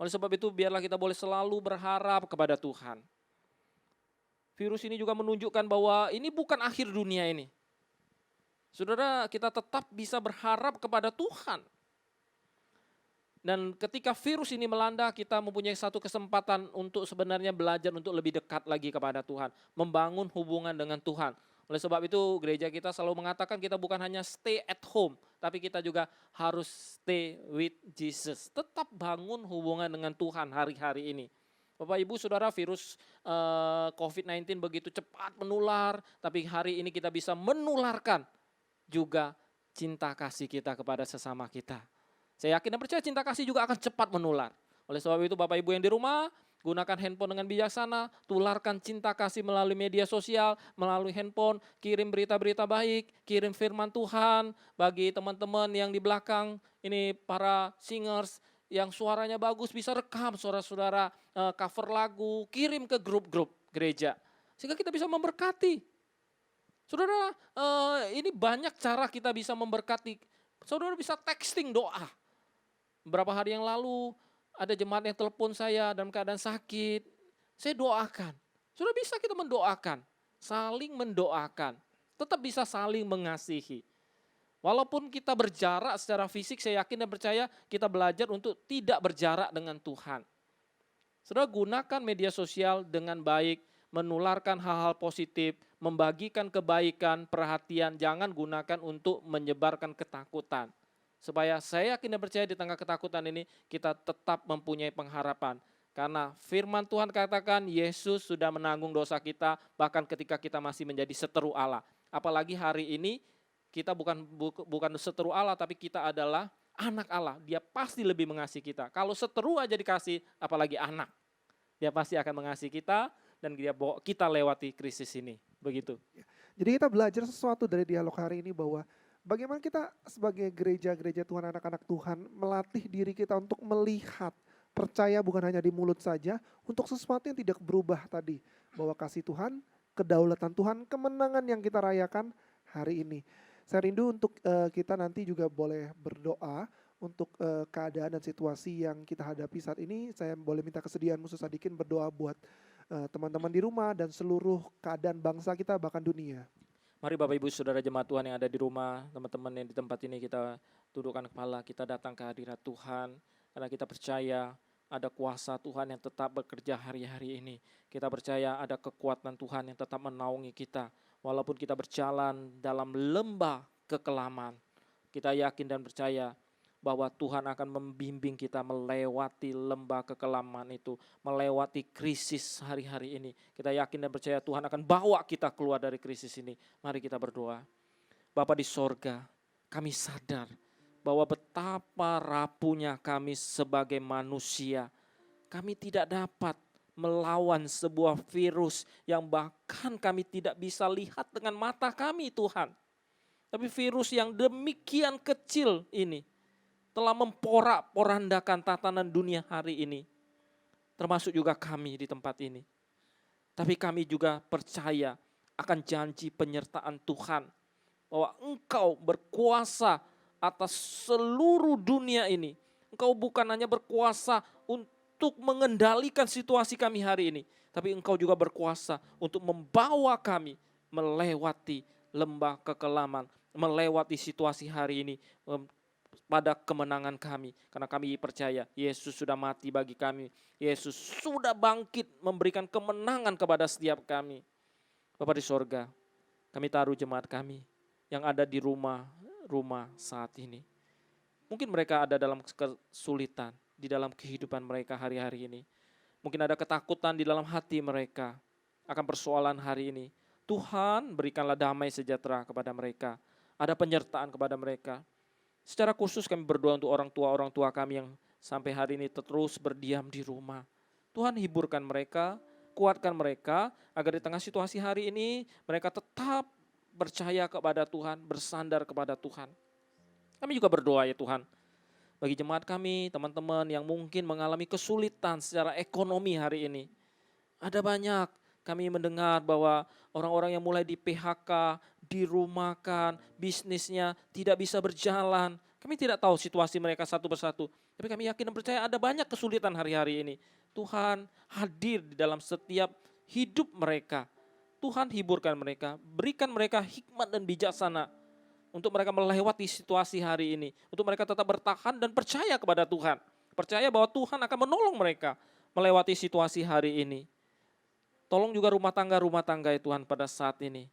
Oleh sebab itu biarlah kita boleh selalu berharap kepada Tuhan. Virus ini juga menunjukkan bahwa ini bukan akhir dunia ini. Saudara, kita tetap bisa berharap kepada Tuhan. Dan ketika virus ini melanda, kita mempunyai satu kesempatan untuk sebenarnya belajar untuk lebih dekat lagi kepada Tuhan. Membangun hubungan dengan Tuhan. Oleh sebab itu gereja kita selalu mengatakan kita bukan hanya stay at home, tapi kita juga harus stay with Jesus. Tetap bangun hubungan dengan Tuhan hari-hari ini. Bapak Ibu Saudara, virus COVID-19 begitu cepat menular, tapi hari ini kita bisa menularkan juga cinta kasih kita kepada sesama kita. Saya yakin dan percaya cinta kasih juga akan cepat menular. Oleh sebab itu Bapak Ibu yang di rumah, gunakan handphone dengan bijaksana, tularkan cinta kasih melalui media sosial, melalui handphone, kirim berita-berita baik, kirim firman Tuhan bagi teman-teman yang di belakang, ini para singers yang suaranya bagus, bisa rekam saudara-saudara, cover lagu, kirim ke grup-grup gereja. Sehingga kita bisa memberkati. Saudara, ini banyak cara kita bisa memberkati. Saudara bisa texting doa. Beberapa hari yang lalu, ada jemaat yang telepon saya dalam keadaan sakit. Saya doakan. Sudah bisa kita mendoakan. Saling mendoakan. Tetap bisa saling mengasihi. Walaupun kita berjarak secara fisik, saya yakin dan percaya kita belajar untuk tidak berjarak dengan Tuhan. Saudara, gunakan media sosial dengan baik, menularkan hal-hal positif, membagikan kebaikan, perhatian. Jangan gunakan untuk menyebarkan ketakutan. Supaya saya yakin dan percaya di tengah ketakutan ini kita tetap mempunyai pengharapan. Karena firman Tuhan katakan Yesus sudah menanggung dosa kita bahkan ketika kita masih menjadi seteru Allah. Apalagi hari ini kita bukan seteru Allah tapi kita adalah anak Allah. Dia pasti lebih mengasihi kita. Kalau seteru aja dikasih apalagi anak. Dia pasti akan mengasihi kita dan dia bawa kita lewati krisis ini. Begitu. Jadi kita belajar sesuatu dari dialog hari ini bahwa bagaimana kita sebagai gereja-gereja Tuhan, anak-anak Tuhan, melatih diri kita untuk melihat, percaya bukan hanya di mulut saja, untuk sesuatu yang tidak berubah tadi. Bahwa kasih Tuhan, kedaulatan Tuhan, kemenangan yang kita rayakan hari ini. Saya rindu untuk kita nanti juga boleh berdoa untuk keadaan dan situasi yang kita hadapi saat ini. Saya boleh minta kesediaan Musa Sadikin berdoa buat teman-teman di rumah dan seluruh keadaan bangsa kita bahkan dunia. Mari Bapak Ibu Saudara jemaat Tuhan yang ada di rumah, teman-teman yang di tempat ini kita tundukkan kepala, kita datang ke hadirat Tuhan. Karena kita percaya ada kuasa Tuhan yang tetap bekerja hari-hari ini. Kita percaya ada kekuatan Tuhan yang tetap menaungi kita. Walaupun kita berjalan dalam lembah kekelaman, kita yakin dan percaya bahwa Tuhan akan membimbing kita melewati lembah kekelaman itu, melewati krisis hari-hari ini. Kita yakin dan percaya Tuhan akan bawa kita keluar dari krisis ini. Mari kita berdoa. Bapa di sorga, kami sadar bahwa betapa rapuhnya kami sebagai manusia. Kami tidak dapat melawan sebuah virus yang bahkan kami tidak bisa lihat dengan mata kami Tuhan. Tapi virus yang demikian kecil ini telah memporak-porandakan tatanan dunia hari ini. Termasuk juga kami di tempat ini. Tapi kami juga percaya akan janji penyertaan Tuhan. Bahwa Engkau berkuasa atas seluruh dunia ini. Engkau bukan hanya berkuasa untuk mengendalikan situasi kami hari ini. Tapi Engkau juga berkuasa untuk membawa kami melewati lembah kekelaman. Melewati situasi hari ini pada kemenangan kami. Karena kami percaya Yesus sudah mati bagi kami. Yesus sudah bangkit memberikan kemenangan kepada setiap kami. Bapa di sorga, kami taruh jemaat kami yang ada di rumah saat ini. Mungkin mereka ada dalam kesulitan di dalam kehidupan mereka hari-hari ini. Mungkin ada ketakutan di dalam hati mereka akan persoalan hari ini. Tuhan berikanlah damai sejahtera kepada mereka. Ada penyertaan kepada mereka. Secara khusus kami berdoa untuk orang tua kami yang sampai hari ini terus berdiam di rumah. Tuhan hiburkan mereka, kuatkan mereka agar di tengah situasi hari ini mereka tetap percaya kepada Tuhan, bersandar kepada Tuhan. Kami juga berdoa ya Tuhan, bagi jemaat kami, teman-teman yang mungkin mengalami kesulitan secara ekonomi hari ini. Ada banyak kami mendengar bahwa orang-orang yang mulai di PHK, dirumahkan, bisnisnya tidak bisa berjalan. Kami tidak tahu situasi mereka satu persatu. Tapi kami yakin dan percaya ada banyak kesulitan hari-hari ini. Tuhan hadir di dalam setiap hidup mereka. Tuhan hiburkan mereka, berikan mereka hikmat dan bijaksana untuk mereka melewati situasi hari ini. Untuk mereka tetap bertahan dan percaya kepada Tuhan. Percaya bahwa Tuhan akan menolong mereka melewati situasi hari ini. Tolong juga rumah tangga ya Tuhan pada saat ini.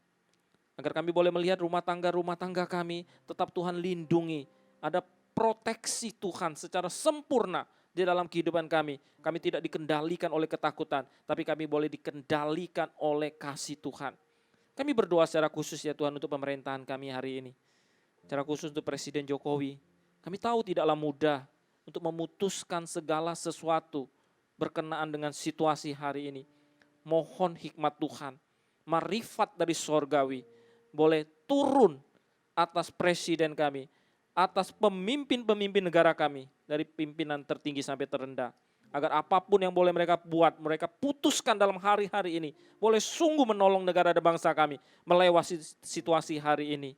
Agar kami boleh melihat rumah tangga kami tetap Tuhan lindungi. Ada proteksi Tuhan secara sempurna di dalam kehidupan kami. Kami tidak dikendalikan oleh ketakutan, tapi kami boleh dikendalikan oleh kasih Tuhan. Kami berdoa secara khusus ya Tuhan untuk pemerintahan kami hari ini. Secara khusus untuk Presiden Jokowi. Kami tahu tidaklah mudah untuk memutuskan segala sesuatu berkenaan dengan situasi hari ini. Mohon hikmat Tuhan, marifat dari sorgawi boleh turun atas presiden kami, atas pemimpin-pemimpin negara kami, dari pimpinan tertinggi sampai terendah. Agar apapun yang boleh mereka buat, mereka putuskan dalam hari-hari ini, boleh sungguh menolong negara dan bangsa kami melewati situasi hari ini.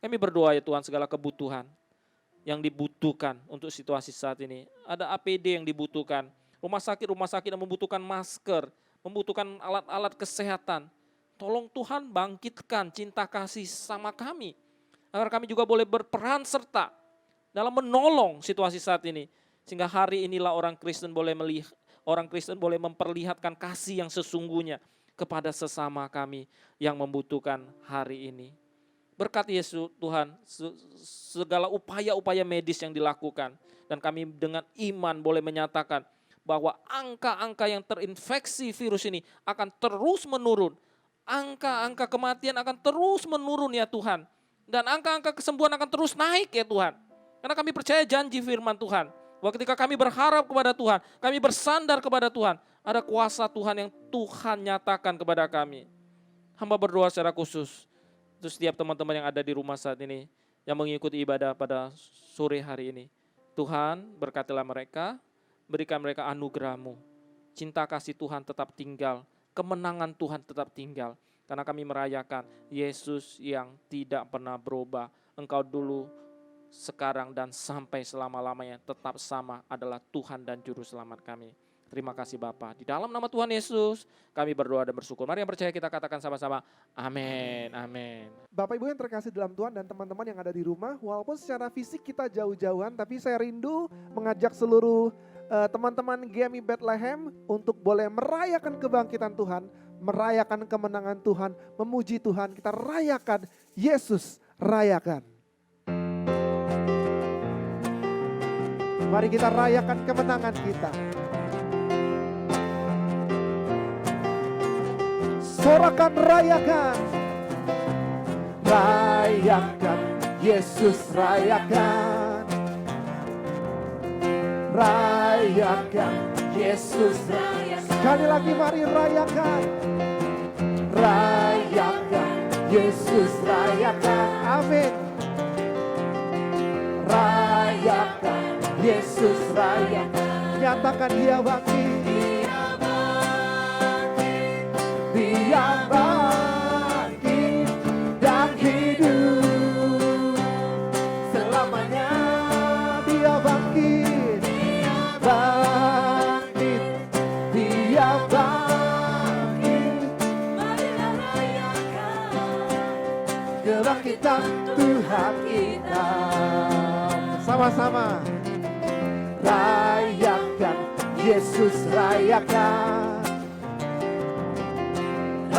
Kami berdoa ya Tuhan, segala kebutuhan yang dibutuhkan untuk situasi saat ini. Ada APD yang dibutuhkan, rumah sakit yang membutuhkan masker, membutuhkan alat-alat kesehatan. Tolong Tuhan bangkitkan cinta kasih sama kami. Agar kami juga boleh berperan serta dalam menolong situasi saat ini. Sehingga hari inilah orang Kristen boleh memperlihatkan kasih yang sesungguhnya kepada sesama kami yang membutuhkan hari ini. Berkati Yesus Tuhan segala upaya-upaya medis yang dilakukan. Dan kami dengan iman boleh menyatakan bahwa angka-angka yang terinfeksi virus ini akan terus menurun. Angka-angka kematian akan terus menurun ya Tuhan. Dan angka-angka kesembuhan akan terus naik ya Tuhan. Karena kami percaya janji firman Tuhan. Bahwa ketika kami berharap kepada Tuhan, kami bersandar kepada Tuhan, ada kuasa Tuhan yang Tuhan nyatakan kepada kami. Hamba berdoa secara khusus untuk setiap teman-teman yang ada di rumah saat ini, yang mengikuti ibadah pada sore hari ini. Tuhan berkatilah mereka, berikan mereka anugerah-Mu. Cinta kasih Tuhan tetap tinggal, kemenangan Tuhan tetap tinggal. Karena kami merayakan Yesus yang tidak pernah berubah. Engkau dulu, sekarang dan sampai selama-lamanya tetap sama adalah Tuhan dan Juru Selamat kami. Terima kasih Bapa. Di dalam nama Tuhan Yesus kami berdoa dan bersyukur. Mari yang percaya kita katakan sama-sama. Amin. Amin. Bapak Ibu yang terkasih dalam Tuhan dan teman-teman yang ada di rumah, walaupun secara fisik kita jauh-jauhan, tapi saya rindu mengajak seluruh teman-teman GMI Bethlehem untuk boleh merayakan kebangkitan Tuhan, merayakan kemenangan Tuhan, memuji Tuhan. Kita rayakan Yesus, rayakan. Mari kita rayakan kemenangan kita. Sorakan, rayakan. Rayakan, Yesus rayakan. Rayakan, Yesus rayakan. Sekali lagi mari rayakan. Rayakan, Yesus rayakan. Amin. Rayakan, Yesus rayakan. Nyatakan Dia bangkit. Dia bangkit dan hidup selamanya. Dia bangkit, bangkit. Dia bangkit. Marilah rayakan kebangkitan Tuhan kita. Sama-sama. Rayakan, Yesus rayakan.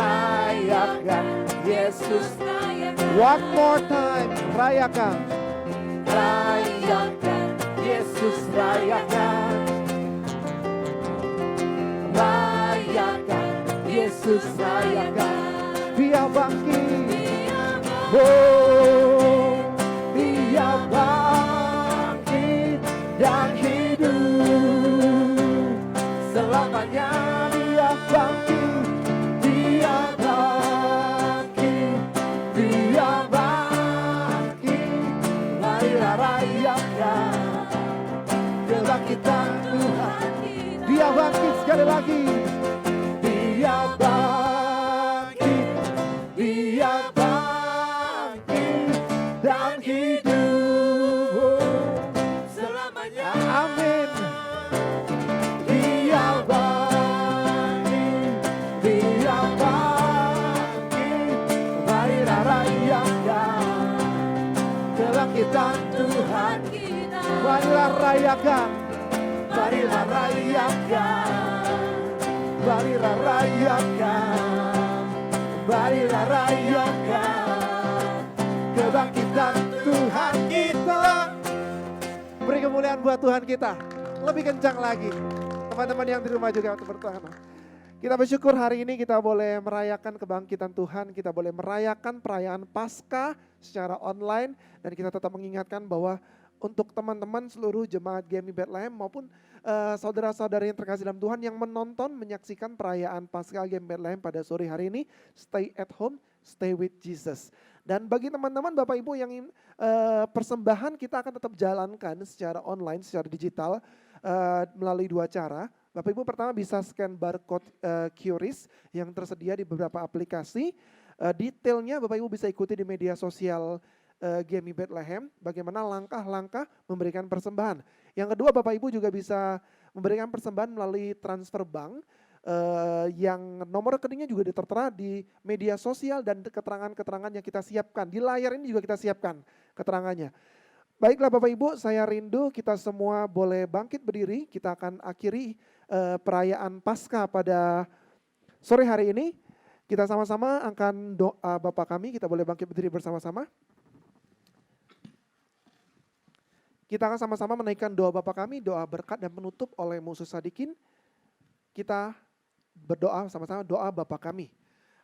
Rayakan, Yesus rayakan. One more time, rayakan. Rayakan, Yesus rayakan. Rayakan, Yesus rayakan. Dia bangkit. Oh, Dia bangkit dan hidup selamanya. Dia bangkit. Kebangkitan Tuhan, Dia bangkit sekali lagi. Dia bangkit, Dia bangkit dan hidup selamanya. Amin. Dia bangkit, Dia bangkit. Marilah rayakan kebangkitan Tuhan. Marilah rayakan, marilah rayakan, marilah rayakan, marilah rayakan. kebangkitan Tuhan kita. Beri kemuliaan buat Tuhan kita. Lebih kencang lagi. Teman-teman yang di rumah juga untuk bertahan. Kita bersyukur hari ini kita boleh merayakan kebangkitan Tuhan, kita boleh merayakan perayaan Paskah secara online, dan kita tetap mengingatkan bahwa untuk teman-teman seluruh jemaat GMI Bethlehem maupun saudara-saudara yang terkasih dalam Tuhan yang menonton, menyaksikan perayaan Paskah GMI Bethlehem pada sore hari ini, stay at home, stay with Jesus. Dan bagi teman-teman Bapak Ibu yang ingin persembahan, kita akan tetap jalankan secara online, secara digital melalui dua cara. Bapak Ibu pertama bisa scan barcode QRIS yang tersedia di beberapa aplikasi. Detailnya Bapak Ibu bisa ikuti di media sosial GMI Bethlehem, bagaimana langkah-langkah memberikan persembahan. Yang kedua Bapak Ibu juga bisa memberikan persembahan melalui transfer bank yang nomor rekeningnya juga tertera di media sosial dan keterangan-keterangan yang kita siapkan. Di layar ini juga kita siapkan keterangannya. Baiklah Bapak Ibu, saya rindu kita semua boleh bangkit berdiri. Kita akan akhiri perayaan Paskah pada sore hari ini. Kita sama-sama akan doa Bapa kami, kita boleh bangkit berdiri bersama-sama. Kita akan sama-sama menaikkan doa Bapa kami, doa berkat dan penutup oleh Musa Sadikin. Kita berdoa sama-sama, doa Bapa kami.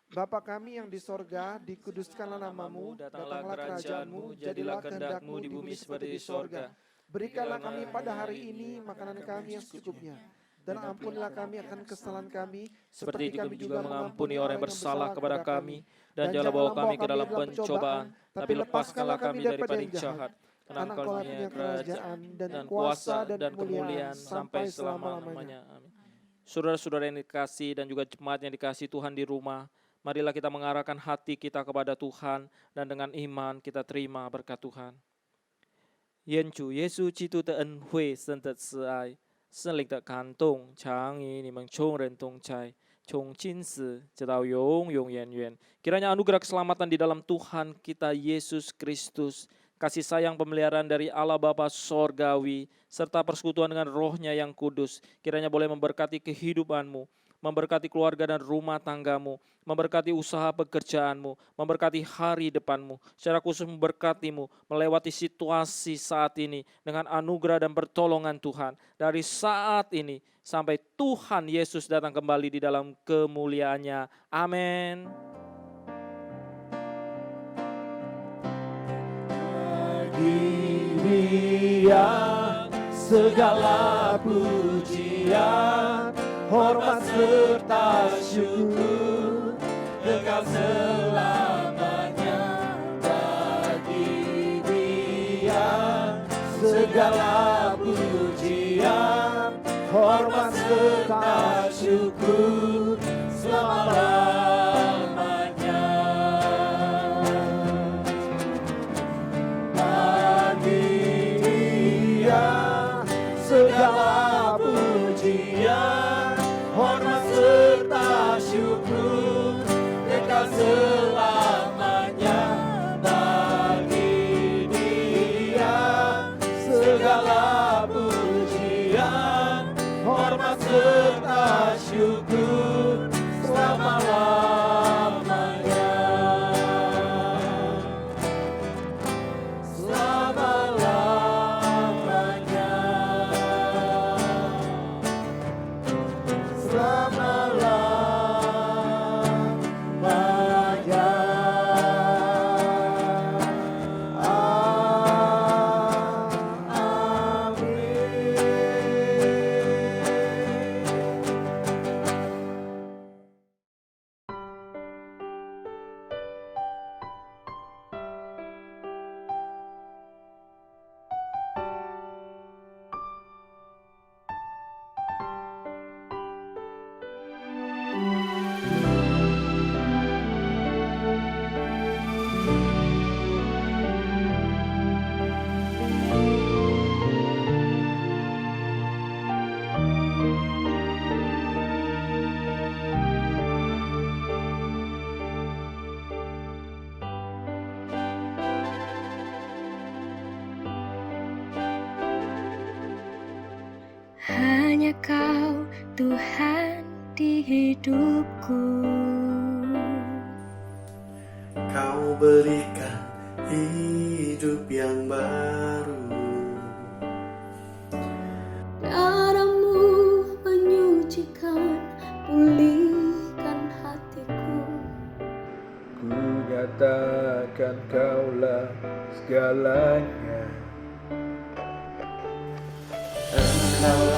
Bapa kami yang di sorga, dikuduskanlah namamu, datanglah kerajaanmu, jadilah kehendakmu di bumi seperti di sorga. Berikanlah kami pada hari ini makanan kami yang secukupnya, dan ampunilah kami akan kesalahan kami, Seperti itu kami juga mengampuni orang yang bersalah kepada kami. Dan janganlah bawa kami ke dalam pencobaan, tapi lepaskanlah kami daripada yang jahat. Karena Engkau punya kerajaan dan kuasa dan kemuliaan sampai selama-lamanya. Amin. Saudara-saudara yang dikasih dan juga jemaat yang dikasih Tuhan di rumah, marilah kita mengarahkan hati kita kepada Tuhan dan dengan iman kita terima berkat Tuhan. Yen Chủ Yesu Citu te ân huệ sân tật sư ai, sân lịch tật cảm tụng, chẳng ý ni meng chong ren tong chai, chong chin si, jadau yong yong yen yen. Kiranya anugerah keselamatan di dalam Tuhan kita Yesus Kristus, kasih sayang pemeliharaan dari Allah Bapa Sorgawi, serta persekutuan dengan Roh-Nya yang kudus, kiranya boleh memberkati kehidupanmu, memberkati keluarga dan rumah tanggamu, memberkati usaha pekerjaanmu, memberkati hari depanmu, secara khusus memberkatimu melewati situasi saat ini dengan anugerah dan pertolongan Tuhan. Dari saat ini sampai Tuhan Yesus datang kembali di dalam kemuliaannya. Amin. Dia segala pujian, hormat serta syukur kekal selamanya. Bagi Dia segala pujian, hormat serta syukur selama-lamanya. Segala pujian, hormat serta syukur kekal selamanya. Bagi Dia segala pujian, hormat serta syukur selama-lamanya. Hanya Kau Tuhan di hidupku. Kau berikan hidup yang baru. Darahmu menyucikan, pulihkan hatiku. Ku nyatakan kaulah segalanya. Engkaulah